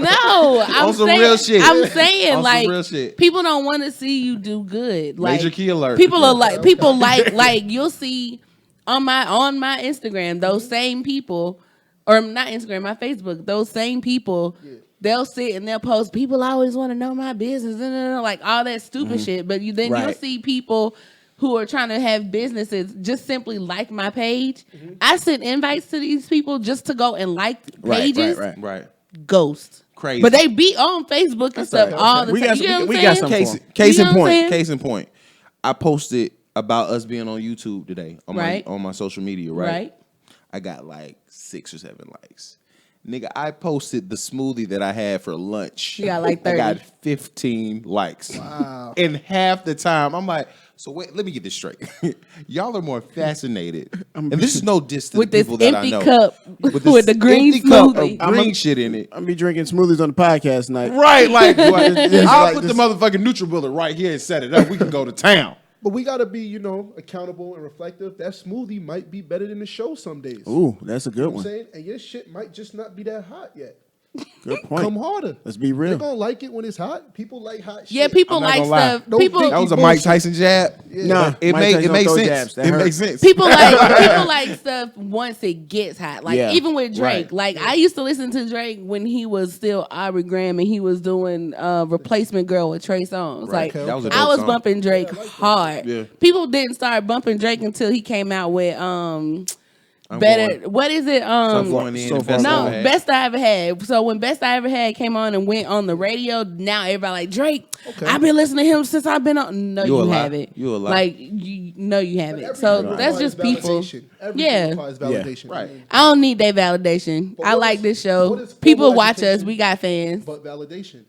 no, I'm On some saying, real shit. I'm saying, On some like, real shit. people don't want to see you do good. Like, Major key alert. People are like you'll see on my Instagram those same people, or not Instagram, my Facebook, those same people. Yeah. They'll sit and they'll post. People always want to know my business, like all that stupid shit. But you'll see people who are trying to have businesses just simply like my page. I sent invites to these people just to go and like pages. Right. Ghost. Crazy. But they be on Facebook and stuff all the time. We got some case in point. I posted about us being on YouTube today on my social media, right? I got like 6 or 7 likes. Nigga, I posted the smoothie that I had for lunch. You got like 30. I got 15 likes. Wow. In half the time, I'm like, so wait, let me get this straight. Y'all are more fascinated. And this is no diss to with the this people that I empty know. cup with the green smoothie. Green shit in it. I'm be drinking smoothies on the podcast tonight. Right, like, I'll like put this. the motherfucking NutriBullet right here and set it up. We can go to town. But we gotta be, accountable and reflective. That smoothie might be better than the show some days. Ooh, that's a good I'm one. saying, and your shit might just not be that hot yet. Good point. Come harder. Let's be real. They're gonna like it when it's hot. People like hot shit. Yeah, people I'm not like gonna lie. stuff. People That was a Mike Tyson jab. Yeah. Nah, It Mike Tyson makes don't throw sense. jabs. That It hurt. makes sense. people like stuff once it gets hot. Like even with Drake. Right. Like I used to listen to Drake when he was still Aubrey Graham and he was doing Replacement Girl with Trey Songz. Right. Like That was a I dope was song. bumping Drake hard. Yeah. People didn't start bumping Drake until he came out with Better. What is it? Best I Ever Had. So when Best I Ever Had came on and went on the radio, now everybody like Drake. Okay. I've been listening to him since I've been on. No, you haven't. You a lie. Like you haven't. So that's just people. Everything requires validation. Right. I don't need their validation. I like this show. People watch us. We got fans. But validation.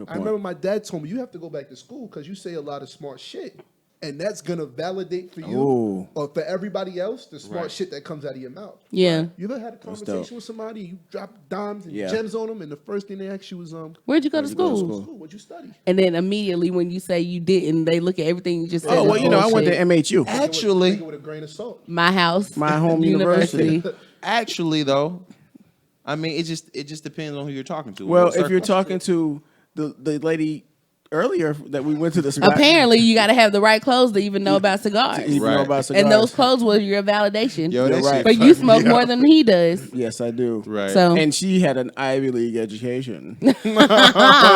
I remember my dad told me you have to go back to school because you say a lot of smart shit. And that's gonna validate for you or for everybody else the smart shit that comes out of your mouth. Yeah. Right? You ever had a conversation with somebody, you drop dimes and gems on them, and the first thing they ask you was, where'd you go to school? What'd you study? And then immediately when you say you didn't, they look at everything you just said. Oh, well, I went to MHU. Actually, take it with a grain of salt. My house. My home university. Actually, though, I mean, it just depends on who you're talking to. Well, if you're talking to the lady earlier that we went to the spot. Apparently, you got to have the right clothes to even know about cigars. And those clothes were your validation. Yo, right. But you smoke more than he does. Yes, I do. Right. So. And she had an Ivy League education.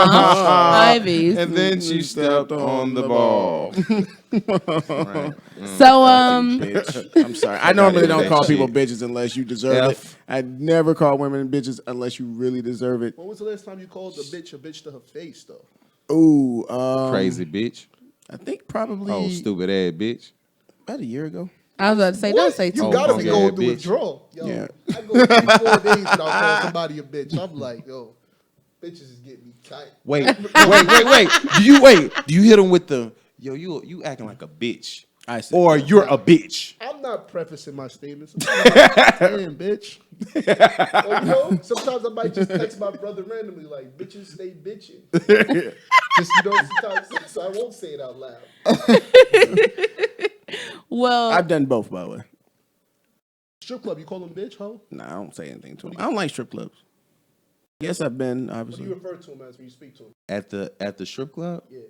Ivies. And then she stepped on the ball. Right. So, Bitch. I'm sorry. I normally don't call people bitches unless you deserve it. I never call women bitches unless you really deserve it. When was the last time you called a bitch to her face, though? Ooh, crazy bitch. I think probably. Oh, stupid ass bitch. About a year ago. I was about to say, don't say you gotta go through withdrawal. Yo, I go 3-4 days without calling somebody a bitch. I'm like, yo, bitches is getting me tight. Wait. Do you hit them with the you acting like a bitch? I see. Or you're a bitch. I'm not prefacing my statements. I'm like, damn, bitch. Or, sometimes I might just text my brother randomly, like, bitches stay bitching. Just, sometimes so I won't say it out loud. Well, I've done both, by the way. Strip club, you call them bitch, ho? Nah, I don't say anything to them. I don't like strip clubs. Yes, I've been, obviously. What do you refer to them as when you speak to them? At the strip club? Yeah.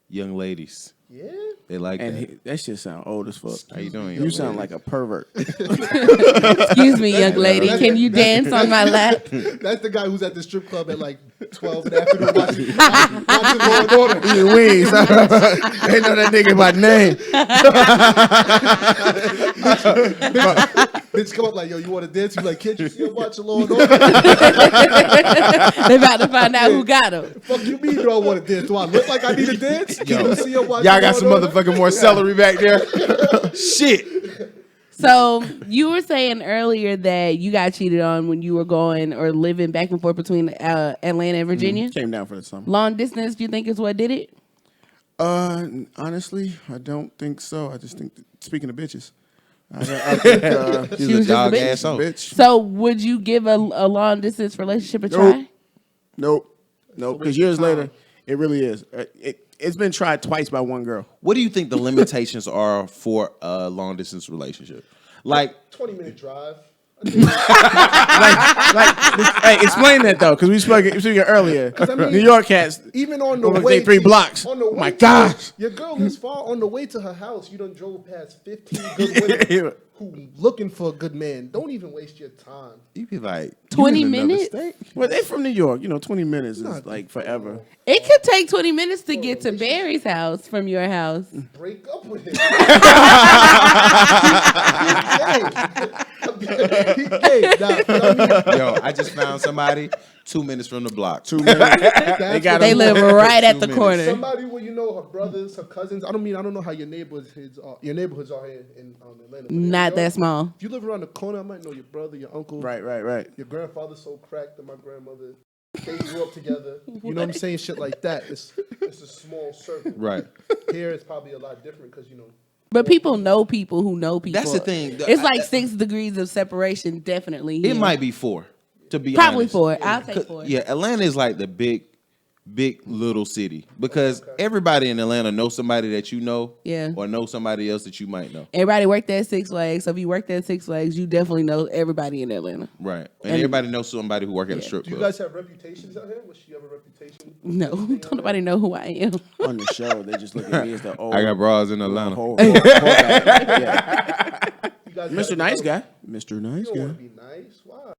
Young ladies. Yeah? They like and that. That shit sound old as fuck. How you doing? You sound like a pervert. Excuse me, young lady. Can you dance on my lap? That's the guy who's at the strip club at like 12 in the afternoon watching Law and Order. Eating wings. They know that nigga by name. Bitch come up like, yo, you want to dance? You like, can't you see him watching Law and Order? They about to find out who got him. Fuck you mean do I want to dance? Do I look like I need to dance? Can you see him watching Y'all got Law some and Order? motherfucking more celery back there. Shit. So you were saying earlier that you got cheated on when you were going or living back and forth between Atlanta and Virginia. Came down for the summer. Long distance, do you think is what did it? Honestly, I don't think so. I just think, speaking of bitches, I think She was just a dog bitch. asshole. bitch. So would you give a long distance relationship a try? Nope. Because years later, it really is. It's been tried twice by one girl. What do you think the limitations are for a long distance relationship? Like 20-minute drive. Hey, explain that though, because we spoke earlier. I mean, New York cats. Even on the Look like way, they 3 blocks. On the Oh way my to- gosh. your girl is far on the way to her house. You done drove past 15 good women who looking for a good man. Don't even waste your time. You be like 20 you in another minutes? state? Well, they from New York. 20 minutes is like forever. It could take 20 minutes to get to Barry's house from your house. Break up with him. He gay. Yo, I just found somebody 2 minutes from the block. 2 minutes. They live right at 2 the minutes. corner. Somebody where you know her brothers, her cousins. I don't know how your neighborhoods are. Your neighborhoods are here in Atlanta. But in Not New that York, small. If you live around the corner, I might know your brother, your uncle. Right. Your grandfather's so cracked that my grandmother. They grew up together. You know what I'm saying? Shit like that. It's a small circle. Right. Here it's probably a lot different because But people know people who know people. That's the thing. It's like 6 degrees of separation, definitely. It here. might be 4, to be Probably honest. 4. I'll take 4. Yeah, Atlanta is like the big little city because everybody in Atlanta knows somebody that you know, Yeah. or know somebody else that you might know, Everybody worked at Six Flags, so if you worked at Six Flags, you definitely know everybody in Atlanta. right? And everybody knows somebody who work at a strip Do you club. guys have reputations out here? Was she have a reputation? No, don't nobody know who I am. On the show, they just look at me as the old. I got bras in Atlanta. whole guy. Yeah. You guys Mr. have- Nice Guy. Mr. Nice You don't want Guy. to be nice. Why?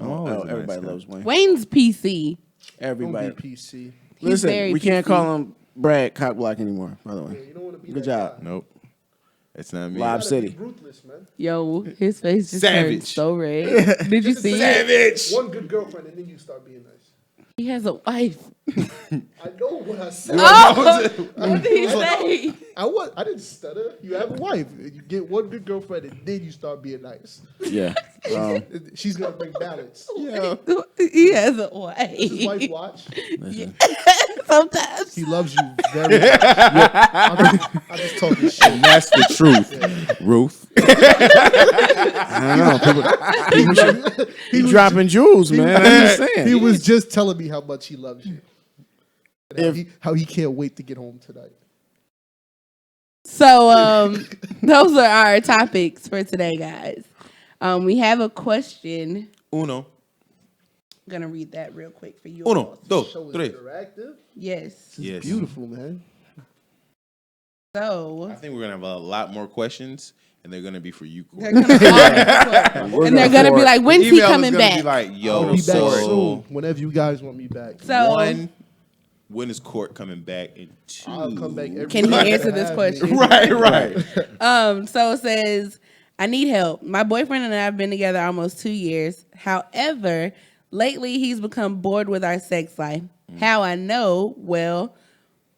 Oh, everybody loves Wayne. Wayne's PC. Everybody. Don't be PC. He's Listen, very we can't PC. call him Brad Cockblock anymore, by the Yeah, way. you don't want to be Good that job. guy. Nope, it's not me. Lob You gotta City. be ruthless, man. Yo, his face just Savage. turned so red. Did you see it? Savage. One good girlfriend and then you start being nice. He has a wife. I know what I said. Oh, what did he say? I didn't stutter. You have a wife. You get one good girlfriend and then you start being nice. Yeah. She's gonna bring balance. Yeah. He has a His wife wife. watch. Listen. Sometimes. He loves you very much. I'm just talking shit. And that's the truth, Ruth. I don't know. He dropping jewels, man. I'm just saying. He was just telling me how much he loves you. And how he can't wait to get home tonight. So, those are our topics for today, guys. We have a question. Uno, I'm gonna read that real quick for you. uno, all. dos, Show is tres. interactive. Yes. Yes. Beautiful, man. I So think we're gonna have a lot more questions, and they're gonna be for you. they're gonna and they're gonna be like, "When's he Email is coming gonna back?" Be like, I'll yo, be back so soon. Whenever you guys want me back. So one, when is Court coming back? And 2, I'll come back every Can he time you answer this have question? me. right. So it says, I need help. My boyfriend and I have been together almost 2 years. However, lately he's become bored with our sex life. How I know? Well,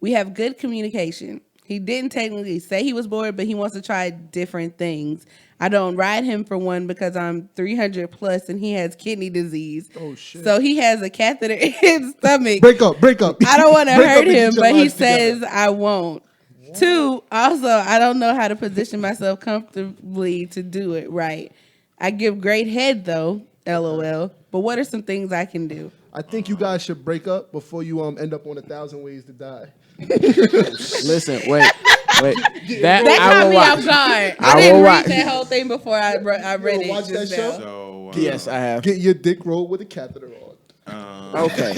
we have good communication. He didn't technically say he was bored, but he wants to try different things. I don't ride him for one because I'm 300 plus and he has kidney disease. Oh, shit. So he has a catheter in his stomach. Break up. I don't want to Break up hurt and get him, your but he lives together. says I won't. 2, also, I don't know how to position myself comfortably to do it right. I give great head though, LOL. But what are some things I can do? I think you guys should break up before you end up on 1,000 Ways to Die. Listen, wait. That I caught will me watch. off guard. I I didn't will read watch. that whole thing before I read it. watch that just show? now. So Yes, I have. Get your dick rolled with a catheter on. Okay.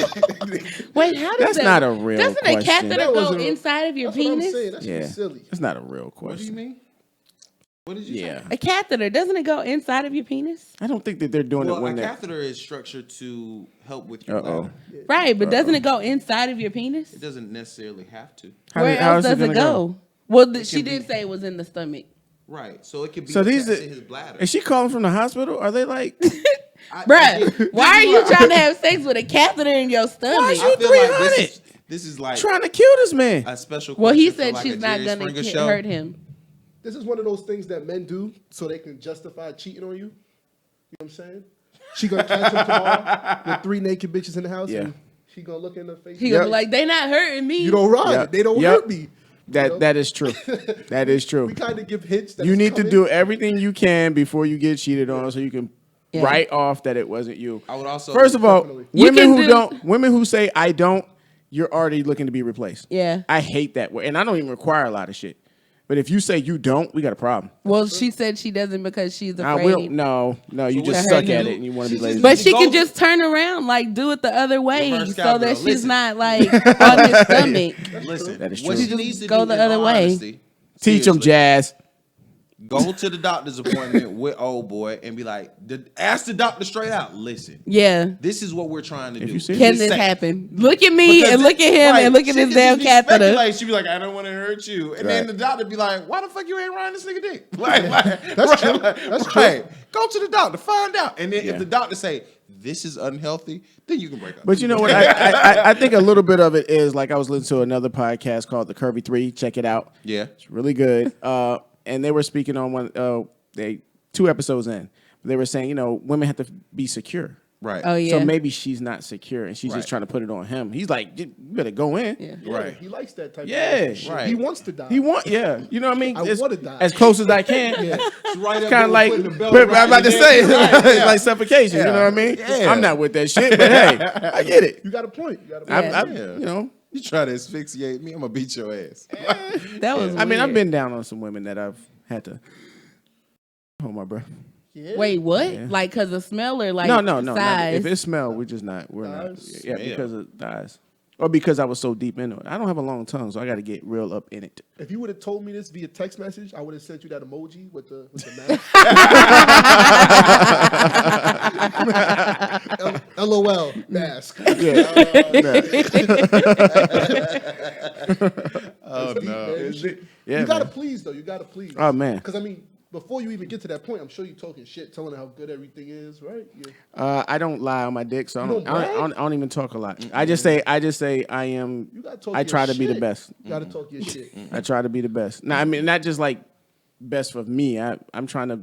Wait, how does That's that? not a real Doesn't question. a catheter That go wasn't a- inside of your That's what I'm penis? saying. That shit Yeah. is silly. That's not a real what do you question. mean? What did you Yeah. A catheter doesn't it go inside of your penis? I don't think that they're doing say? it Well, when a they're. catheter is structured to help with your Uh-oh. bladder. Right, but doesn't it go inside of your penis? It doesn't necessarily have to. Where how else is does it gonna go? Well, she can be- did say it was in the stomach. Right. So it could be So these attached are- to his bladder. Is she calling from the hospital? Are they like? Bruh, why are you trying to have sex with a catheter in your stomach? Why is I you feel like 300? this is like Trying to kill this man? a special Well, he question for said like she's a not Jerry gonna Springer show. hurt him. This is one of those things that men do so they can justify cheating on you. You know what I'm saying? She gonna catch him tomorrow with 3 naked bitches in the house, Yeah. and she gonna look in her face. He gonna be like, they not hurting me. You don't ride. Yep. They don't Yep. hurt me. That is true. That is true. We kind of give hints. That You it's need to coming. do everything you can before you get cheated on, so you can Yeah. write off that it wasn't you. I would also First of all, Definitely. You can women who say I don't, you're already looking to be replaced. Yeah. I hate that way, and I don't even require a lot of shit. But if you say you don't, we got a problem. Well, she said she doesn't because she's I afraid. will. No, you what just you suck do- at it and you want to be lazy. But she Go- can just turn around, like do it the other way, Reverse so cowgirl. that she's Listen. not like on his stomach. Listen, That is what true. she needs to Go do the in other all way. honesty, Teach them seriously, jazz. Go to the doctor's appointment with old boy and be like, ask the doctor straight out. Listen, Yeah. this is what we're trying to do. you see- Can It's this safe. happen? Look at me Because and look at him right, and look at she this could damn just be catheter. speculate. She'd be like, I don't want to hurt you. And then Right. the doctor be like, why the fuck you ain't riding this nigga dick? Like, That's true. That's true. Right. Go to the doctor, find out. And then Yeah. if the doctor say, this is unhealthy, then you can break up. But you know what? I think a little bit of it is like I was listening to another podcast called The Curvy 3. Check it out. Yeah. It's really good. And they were speaking on one. They 2 episodes in. They were saying, women have to be secure. Right. Oh yeah. So maybe she's not secure and she's Right. just trying to put it on him. He's like, you better go in. Yeah. Yeah, Right. He likes that type Yeah, of relationship. right. He wants to die. You know what I mean? I wanna die. As close as I can. It's right up Kind of there like, with putting the belt I'm around about to your say, neck. Right, it's yeah. like suffocation. You know what I mean? Yeah. I'm not with that shit, but hey, I get it. You got a point. You got a point. Yeah. You try to asphyxiate me, I'm gonna beat your ass. That was. I mean, I've weird. been down on some women that I've had to hold my breath. Yeah. Wait, what? Yeah. Like because of smell or like No. Not, size? if it smell, we're not. Thighs? Yeah, Smell. because of thighs. Or because I was so deep into it. I don't have a long tongue, so I got to get real up in it. If you would have told me this via text message, I would have sent you that emoji with the mask. LOL mask. Yeah. Oh no. Yeah, You gotta man. please though. You gotta please. Oh, man. Because I mean, before you even get to that point, I'm sure you're talking shit, telling her how good everything is, right? Yeah. I don't lie on my dick, so I You don't. don't I don't, I don't even talk a lot. I just say I am. You gotta talk. I your try to be the shit. best. You gotta talk your shit. I try to be the best. No, I mean not just like best for me. I'm trying to.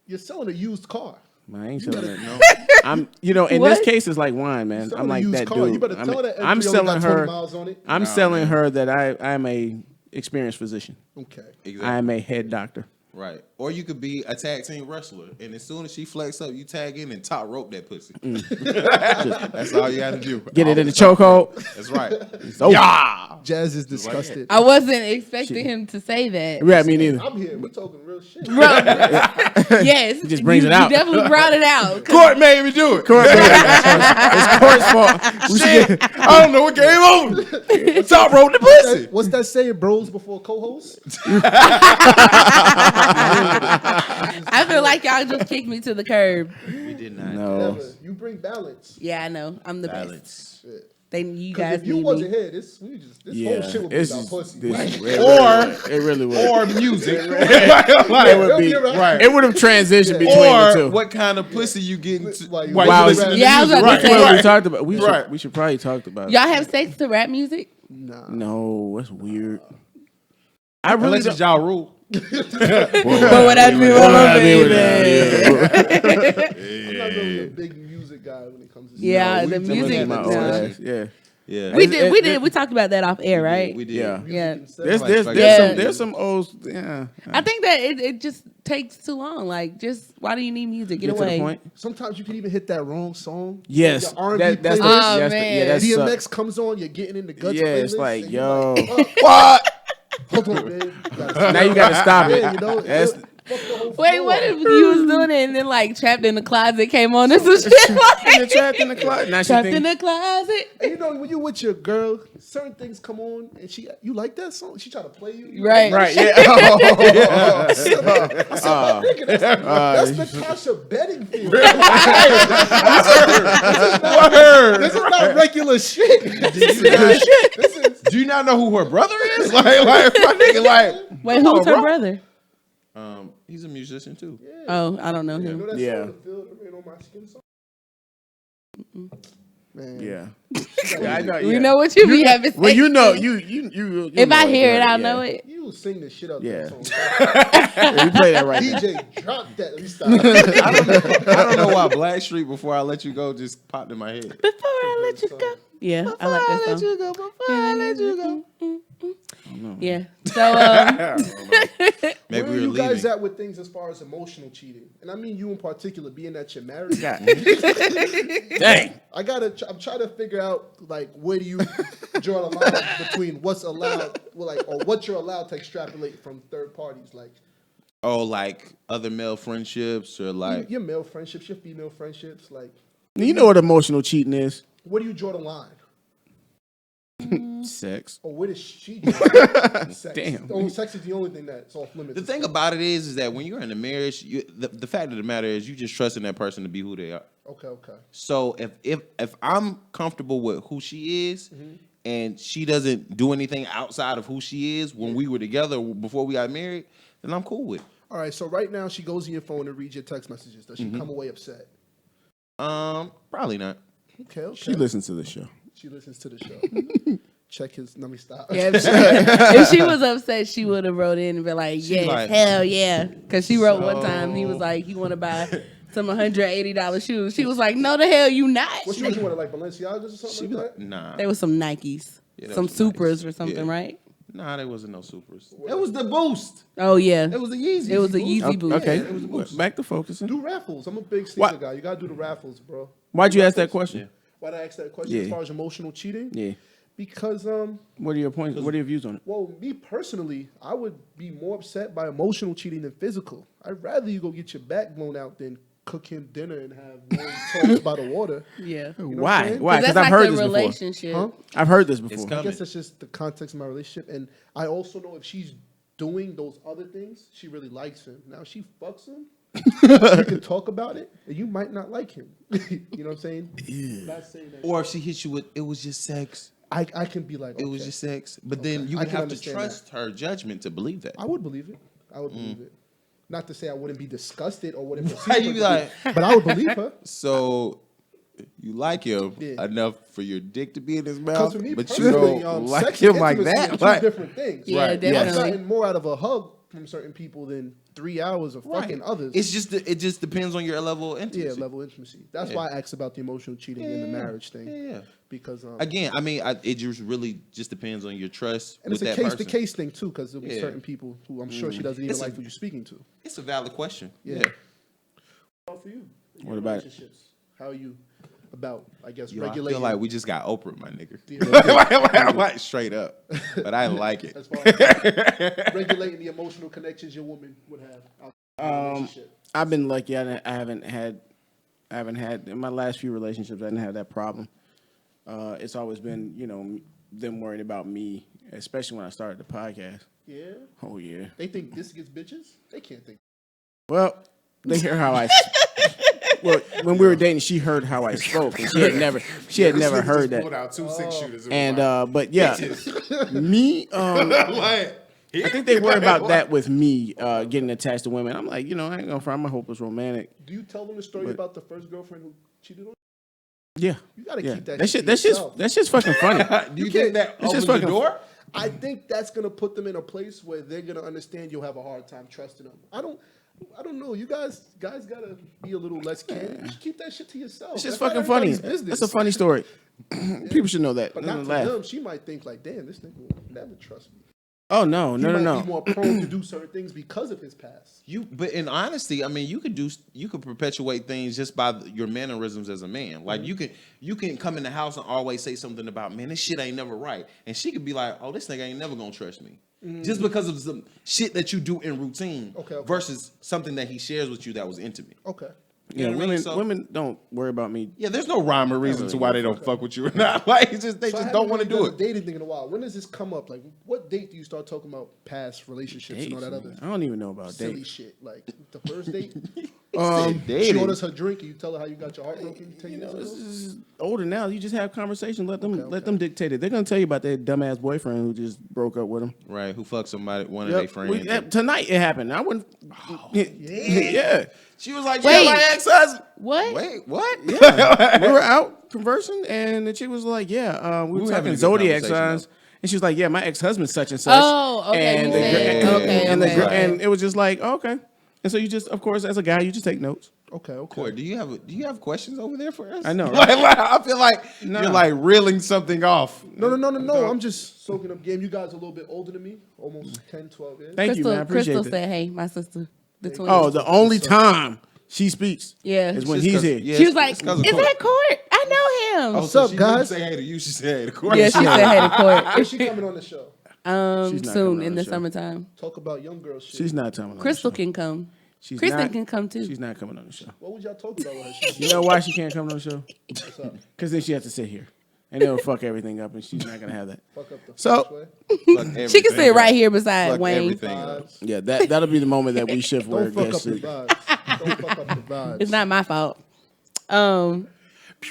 You're selling a used car. I ain't selling it. No, I'm. In this What? case, it's like wine, man. Selling I'm a like used that car. dude. You better tell her that I'm entry only selling got 20 her. miles on it. I'm selling her that I am a experienced physician. Okay. Exactly. I am a head doctor. Right. Or you could be a tag team wrestler, and as soon as she flex up, you tag in and top rope that pussy. That's all you got to do. Get it in the chokehold. That's right. Yeah. Jazz is disgusted. I wasn't expecting him to say that. Yeah, me neither. I'm here. We're talking real shit. Yes, He just brings you, it out. You definitely brought it out. Court made me do it. It's Court's fault. We should get- I don't know what game on. Top rope the pussy. What's that saying? Bros before co-hosts? I feel like y'all just kicked me to the curb. We did not. No. Never. You bring balance. Yeah, I know. I'm the best. Balance. You 'Cause guys if you need wasn't me. here, this Yeah. whole shit would be It's about just- pussy. it really would. Or music. It would be. Right. It would have transitioned between Or the two. what kind of pussy you getting to While you while Wow. you listen to Yeah, I was music. about to Right. say- Well, we talked about. Right. We should probably talk about. Y'all have sex to rap music? Nah. No, that's weird. I really Unless it's y'all rule. But what I do, baby. I'm not really a big music guy when it comes to Yeah, No, the we music. my definitely old no. ass. Yeah. Yeah. We talked about that off air, right? We did. Yeah. Yeah. There's some old. Yeah. I think that it just takes too long. Like, just why do you need music? Get Get to away. the point. Sometimes you can even hit that wrong song. Yes. Your R&B That's the, playlist. Oh, that's the, man. yeah, that's DMX comes on, you're getting in the guts. Yeah, it's playlist, like, and you're yo. what? Hold on, man. Now you gotta stop it. Yeah, you know, That's- fuck the whole Wait, floor. what if you was doing it and then like Trapped in the Closet came on and some shit like You're trapped in the closet. Now she Trapped in think, the Closet? And you know, when you with your girl, certain things come on, and you like that song. She try to play you. Right. right? Yeah. That's Natasha Bedingfield. This is not regular shit. Do you not know who her brother is? Like my nigga, like. Wait, who's her brother? He's a musician too. Oh, I don't know You him. know that Yeah. song, The Feel the Rain on My Skin song? Man. Yeah. Yeah, I know. We Yeah. know what you be having. Well, sex you know, to. you If know I hear it, yeah, I'll yeah. know it. You will sing the shit out Yeah. that song. Yeah, you play that right now. DJ, drop that. Let me stop. I don't know why Blackstreet Before I Let You Go just popped in my head. Before I let you go. Yeah, I like that song. Before I let you go. Yeah. So Maybe Where are we were you guys leaving. at with things as far as emotional cheating? And I mean you in particular, being that you're married. God. Dang. I'm trying to figure out like where do you draw the line between what's allowed, or what you're allowed to extrapolate from third parties, like. Oh, like other male friendships or like Your male friendships, your female friendships, like. You know what emotional cheating is? Where do you draw the line? Sex. Or where does she draw sex? Damn. Oh, sex is the only thing that's off limits. the thing about it is that when you're in a marriage, the fact of the matter is you just trusting that person to be who they are. Okay. So if I'm comfortable with who she is and she doesn't do anything outside of who she is when we were together before we got married, then I'm cool with it. All right, so right now she goes in your phone and reads your text messages. Does she come away upset? Probably not. Okay. She listens to the show. She listens to the show. Check his. Let me stop. Yeah, if she was upset, she would have wrote in and been like, "Yes, like, hell yeah," because she wrote one time. He was like, "You want to buy some $180 shoes?" She was like, "No, the hell you not." What shoes you wanted, like Balenciagas or something like that? Nah. They was some Nikes, Yeah, some that was Supras nice. or something, Yeah. right? Nah, there wasn't no supers. It was the Boost. Oh yeah, It was the Yeezy. it was a Yeezy boot. Okay, it was a boost. back to focusing. Do raffles. I'm a big sneaker What? guy. You gotta do the raffles, bro. Why'd you ask that question? Why'd I ask that question Yeah. as far as emotional cheating? Yeah. Because What are your points? What are your views on it? well, me personally, I would be more upset by emotional cheating than physical. I'd rather you go get your back blown out than cook him dinner and have long talks by the water. Yeah, know what I'm Why? saying? Why? that's Because I've like heard a this before. relationship. Huh? I've heard this It's before. I coming. guess that's just the context of my relationship. And I also know if she's doing those other things, she really likes him. Now, if she fucks him, you can talk about it, and you might not like him. You know what I'm saying? Yeah. Not saying that. Or if she hits you with, it was just sex. I can be like, It was okay. just sex. But then you I would can have to understand trust her judgment to believe that. I would believe it. I would believe it. Not to say I wouldn't be disgusted or wouldn't Why perceive you be her, like- but I would believe her. So you like him Yeah. enough for your dick to be in his Because mouth, for me but you personally, don't sex like and him like intimacy that. are two Like- different things. Yeah, Right, definitely. I've gotten more out of a hug from certain people than 3 hours of fucking others. It's just it just depends on your level of intimacy. Yeah, level of intimacy. That's Yeah. why I asked about the emotional cheating in the marriage thing. Yeah. Because Again, I mean, it just really just depends on your trust and with it's a that case person. to case thing too, because there'll be Yeah. certain people who I'm sure she doesn't even It's a- like who you're speaking to. It's a valid question. Yeah. Yeah. How for you? What about it? relationships? How are you about? I guess Yo, I regulating. feel like we just got Oprah, my nigga. Yeah. Like, straight up, but I like it. as far as regulating the emotional connections your woman would have. Out in a relationship. I've been lucky. I haven't had in my last few relationships. I didn't have that problem. It's always been, them worried about me, especially when I started the podcast. Yeah. Oh yeah. They think this gets bitches. They can't think. Well, they hear how I. Well, when we were dating, she heard how I spoke, and she had never heard that. Pulled out 2 6-shooters. And but yeah, me. I think they worry about that with me getting attached to women. I'm like, I ain't gonna front. I'm a hopeless romantic. Do you tell them the story But- about the first girlfriend who cheated on Yeah, you? Gotta yeah. keep that. That shit. shit. to That's yourself. just fucking funny. Do you think that It's just opens the fucking- door? I think that's gonna put them in a place where they're gonna understand you'll have a hard time trusting them. I don't know. You guys gotta be a little less candid. Just keep that shit to yourself. It's just That's not fucking funny. everybody's business. That's a funny story. People should know that. But Let not them to laugh. them. She might think like, damn, this nigga will never trust me. Oh no, He no, might no, be no. more prone to do certain things because of his past. But in honesty, I mean, you could perpetuate things just by your mannerisms as a man. Like you can come in the house and always say something about, man, this shit ain't never right, and she could be like, oh, this nigga ain't never gonna trust me, just because of some shit that you do in routine, Okay. versus something that he shares with you that was intimate. Okay. Yeah, know what I mean? women So- women don't worry about me. Yeah, there's no rhyme or reason to why they don't fuck with you or not. Like it's just they So I just haven't don't want to really do done it. a dating thing in a while. When does this come up? Like, what date do you start talking about past relationships and all that other I don't even know about silly dating. shit? Like the first date, she Dating. orders her drink, and you tell her how you got your heart broken 10 years This ago. is older now. You just have conversation. Let them Okay. them dictate it. They're gonna tell you about their dumbass boyfriend who just broke up with him. Right? Who fucked somebody? One of their friends. Tonight it happened. I wouldn't. Yeah. She was like, Wait. "Yeah, my ex-husband." What? Wait, what? Yeah. We were out conversing, and the chick was like, "Yeah, we were were having talking a good zodiac conversation, signs." And she was like, "Yeah, my ex-husband's such and such." Oh, okay. And you the said- gr- okay, and, okay, okay. and it was just like, okay. And so you just, of course, as a guy, you just take notes. Okay, okay. Corey, do you have questions over there for us? I know, right? Like, I feel like you're like reeling something off. No. I'm just soaking up game. You guys are a little bit older than me, almost 10, 12 years. Thank you, man. I appreciate Crystal that. said, "Hey, my sister, the twin." Oh, the only time she speaks Yeah. is when Just he's 'cause- here. yeah, She was it's like, "Is 'cause of that Corey. Court? I know him. What's up, she guys? Didn't say hey to you. She said hey to Court. Yeah, she said hey to Court. Is she coming on the show? She's not coming Soon on in the the show. summertime. Talk about young girl shit. She's not coming on Crystal the show. can come. She's Kristen not- can come too. She's not coming on the show. What would y'all talk about with her? You know why she can't come on the show? What's up? Because then she has to sit here. And it'll fuck everything up, and she's not going to have that. Fuck up the So- first way. Fuck She can everything sit right up. here beside Fuck Wayne. everything up. Vibes. Yeah, that'll be the moment that we shift where Don't it fuck up gets the to. vibes. Don't fuck up the vibes. It's not my fault.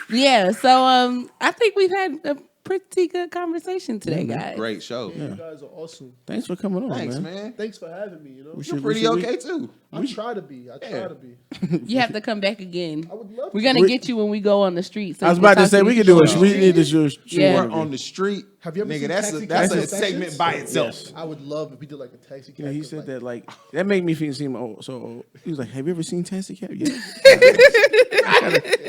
Yeah, so I think we've had a pretty good conversation today, guys. Great show. You guys are awesome. Thanks for coming on, Thanks, man. man. Thanks for having me. You know, You're pretty okay too. I try to be. I try to be. You have to come back again. I would love We're to. gonna get you when we go on the street. So I was you can about to talk say we these could do people. it. We need to do Yeah. We're on the street. Have you ever Nigga, seen that's Taxi a that's Cab a Confessions? segment by itself. Yes. I would love if we did like a taxi cab. Yeah, he 'cause, said that like that made me seem old. So old. He was like, "Have you ever seen Taxi Cab?" Yeah.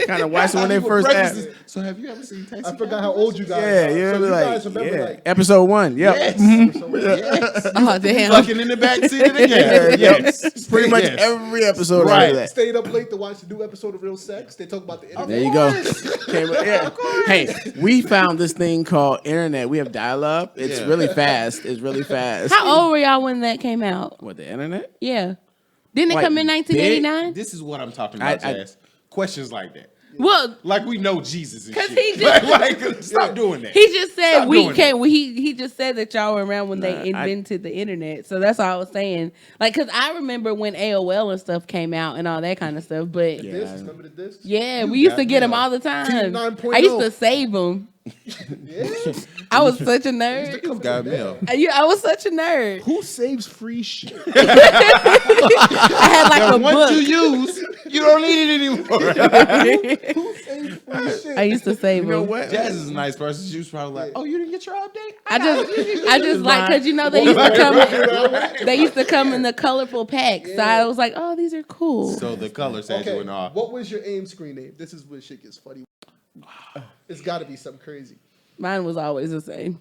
kind of watched it when they first asked. So have you ever seen Taxi I Cab? forgot how old you guys Yeah, are. you So know, you like guys remember yeah. like Episode 1. Yep. Yes. yes. Oh damn! Fucking in the back seat of the cab. Yes. Pretty much Yes. every episode Right. after that. stayed up late to watch the new episode of Real Sex. They talk about the internet. There you go. Yeah. Hey, we found this thing called internet. We have dial-up. It's Yeah. really fast. It's really fast. How old were y'all when that came out? What, the internet? Yeah, didn't it Like, come in 1989? This is what I'm talking about, I- Jazz. Questions like that. Well, Like we know Jesus and 'Cause shit. he just- like, stop doing that. he just said Stop we doing can't. He just said that y'all were around when Nah, they invented the internet. So that's all I was saying. Like, cause I remember when AOL and stuff came out and all that kind of stuff. But yeah, Discs, remember the discs? we used to get them goddamn. all the time. Team 9.0. I used to save them. Yeah. I was such a nerd. God damn. I was such a nerd. Who saves free shit? I had like a Once you book. use, you don't need it anymore. Who saves free shit? I used to save You know them. what? Jazz is a nice person. She was probably like, "Oh, you didn't get your update." I just like because they used to come. They used to come in the colorful packs. So I was like, oh, these are cool. So the color said you Okay, and all. what was your AIM screen name? This is where shit gets funny. It's got to be something crazy. Mine was always the same.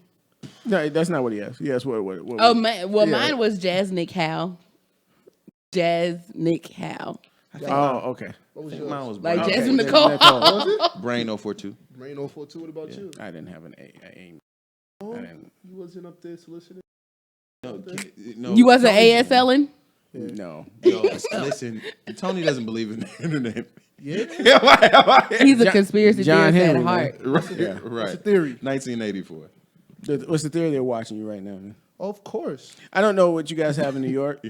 No, that's not what he asked. He asked what Oh man, well Yeah. mine was Jazz Nick Howell. Jazz Nick Howell. Oh, okay. What was I think yours? mine was Like Brain, Jazz Okay, Nicole. Nicole. Was it? Brain 042. Rain 042. What about you? I didn't have an aim. Oh, I didn't. you wasn't up there soliciting? No, You wasn't Tony- ASLing? No. Yo, listen, Tony doesn't believe in the internet. Yeah. He's a conspiracy John theorist Henry, at heart. Right, Yeah. right. What's the theory? 1984. What's the theory they're watching you right now? Man? Of course. I don't know what you guys have in New York,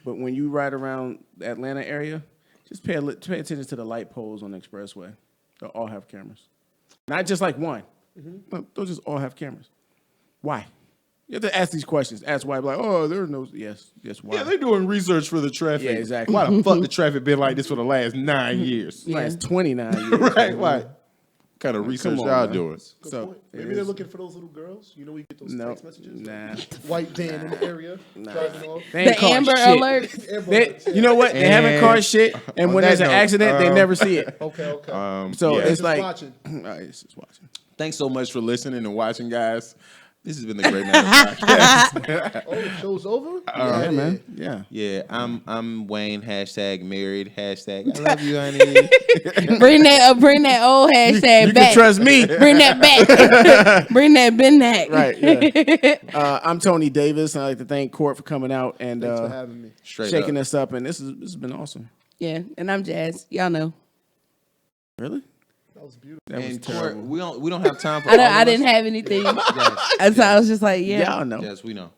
but when you ride around the Atlanta area, just pay attention to the light poles on the expressway. They'll all have cameras. Not just like one. No, they'll just all have cameras. Why? You have to ask these questions. Ask why. Like, oh, there are no. Yes, why? Yeah, they're doing research for the traffic. Yeah, exactly. Why the fuck the traffic been like this for the last 9 years? Last 29 years. Right? Why? What kind of research on, y'all man. doing? Good So, point. it Maybe they're is- looking for those little girls. You know, we get those No, text messages. nah. White van in the area, driving off. They ain't The caught Amber shit. Alert. Airborne, You know what? They haven't And caught shit, and on when that there's an note, accident, they never see it. Okay. So yeah. it's Just like, watching. all right, it's just watching. Thanks so much for listening and watching, guys. This has been the Great Matter Podcast. Oh, the show's over? Yeah, man. Yeah. Yeah, I'm Wayne. #married. #I love you, honey. Bring that old hashtag You back. can trust me. Bring that back. Bring that Ben back. Right. Yeah. I'm Tony Davis. I'd like to thank Court for coming out and Thanks for having me. Straight shaking up. us up. And this has been awesome. Yeah, and I'm Jazz. Y'all know. Really? That was beautiful. That was And Court, terrible. we don't have time for. I didn't have anything. Yes, And so I was just like, yeah. Y'all know. yes, we know.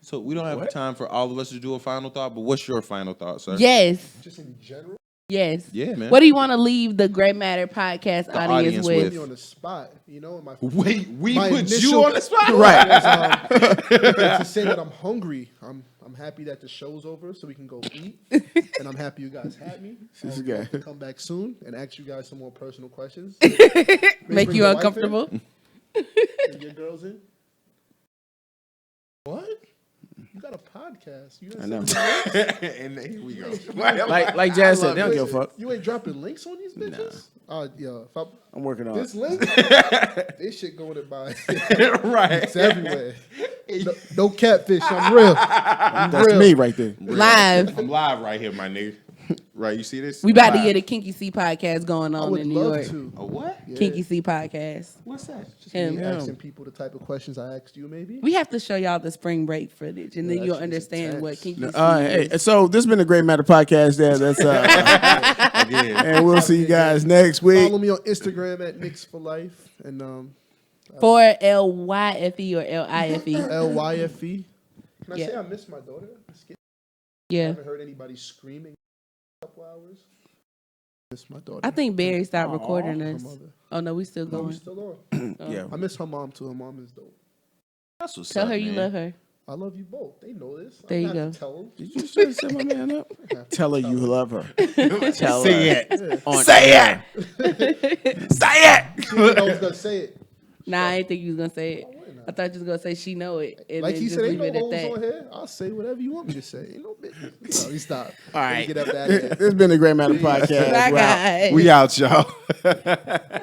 So we don't have What? time for all of us to do a final thought. But what's your final thought, sir? Yes. Just in general, Yes. Yeah, man. What do you want to leave the Great Matter podcast audience audience put with? me on the spot. You know, Wait, we my put initial- you on the spot, Right. was, to say that I'm hungry. I'm happy that the show's over so we can go eat, and I'm happy you guys had me. This is I'll good. have to come back soon and ask you guys some more personal questions. Make bring you your wife uncomfortable? And your girls in. What? You got a podcast? You I know. and here we go. Like Jazz said, they don't give a Listen, fuck. You ain't dropping links on these bitches? Yeah. If I'm working on this it. link, this shit going to buy. Right. It's everywhere. No catfish. I'm real. That's me right there. Live. I'm live right here, my nigga. Right, you see this? We about to Wow. get a Kinky C podcast going I on would in New love York. to. A what? Yeah. Kinky C podcast. What's that? Just Him. me asking people the type of questions I asked you, maybe. We have to show y'all the spring break footage, and Yeah, then that you'll shit is understand what intense. Kinky C Hey, is. so this has been a Great Matter podcast. That's Again. and we'll see you guys next week. Follow me on Instagram at Knicks for Life and For LYFE or LIFE. LYFE. Can I Yeah. say I miss my daughter? I Yeah. haven't heard anybody screaming in a couple hours. Miss my daughter. I think Barry stopped recording Her us. mother. Oh, no, we still No, we going. still on. Yeah. I miss her mom too. Her mom is dope. That's what's Tell up, her you man. love her. I love you both. They know this. There you I don't have go. to tell them. Did you just set my man up? Tell her you love her. Tell Say her. it. On Say air. it. Say it. I was gonna say it. Nah, I didn't think you was going to say it. wouldn't I? I thought you was going to say she know it. And Like then he just said, ain't leave no it at holes on that. here. I'll say whatever you want me to say. Ain't no business. No, he stopped. All right. Get up out of This here. has been the Great Matter podcast. Bye, We're out. guys. We out, y'all.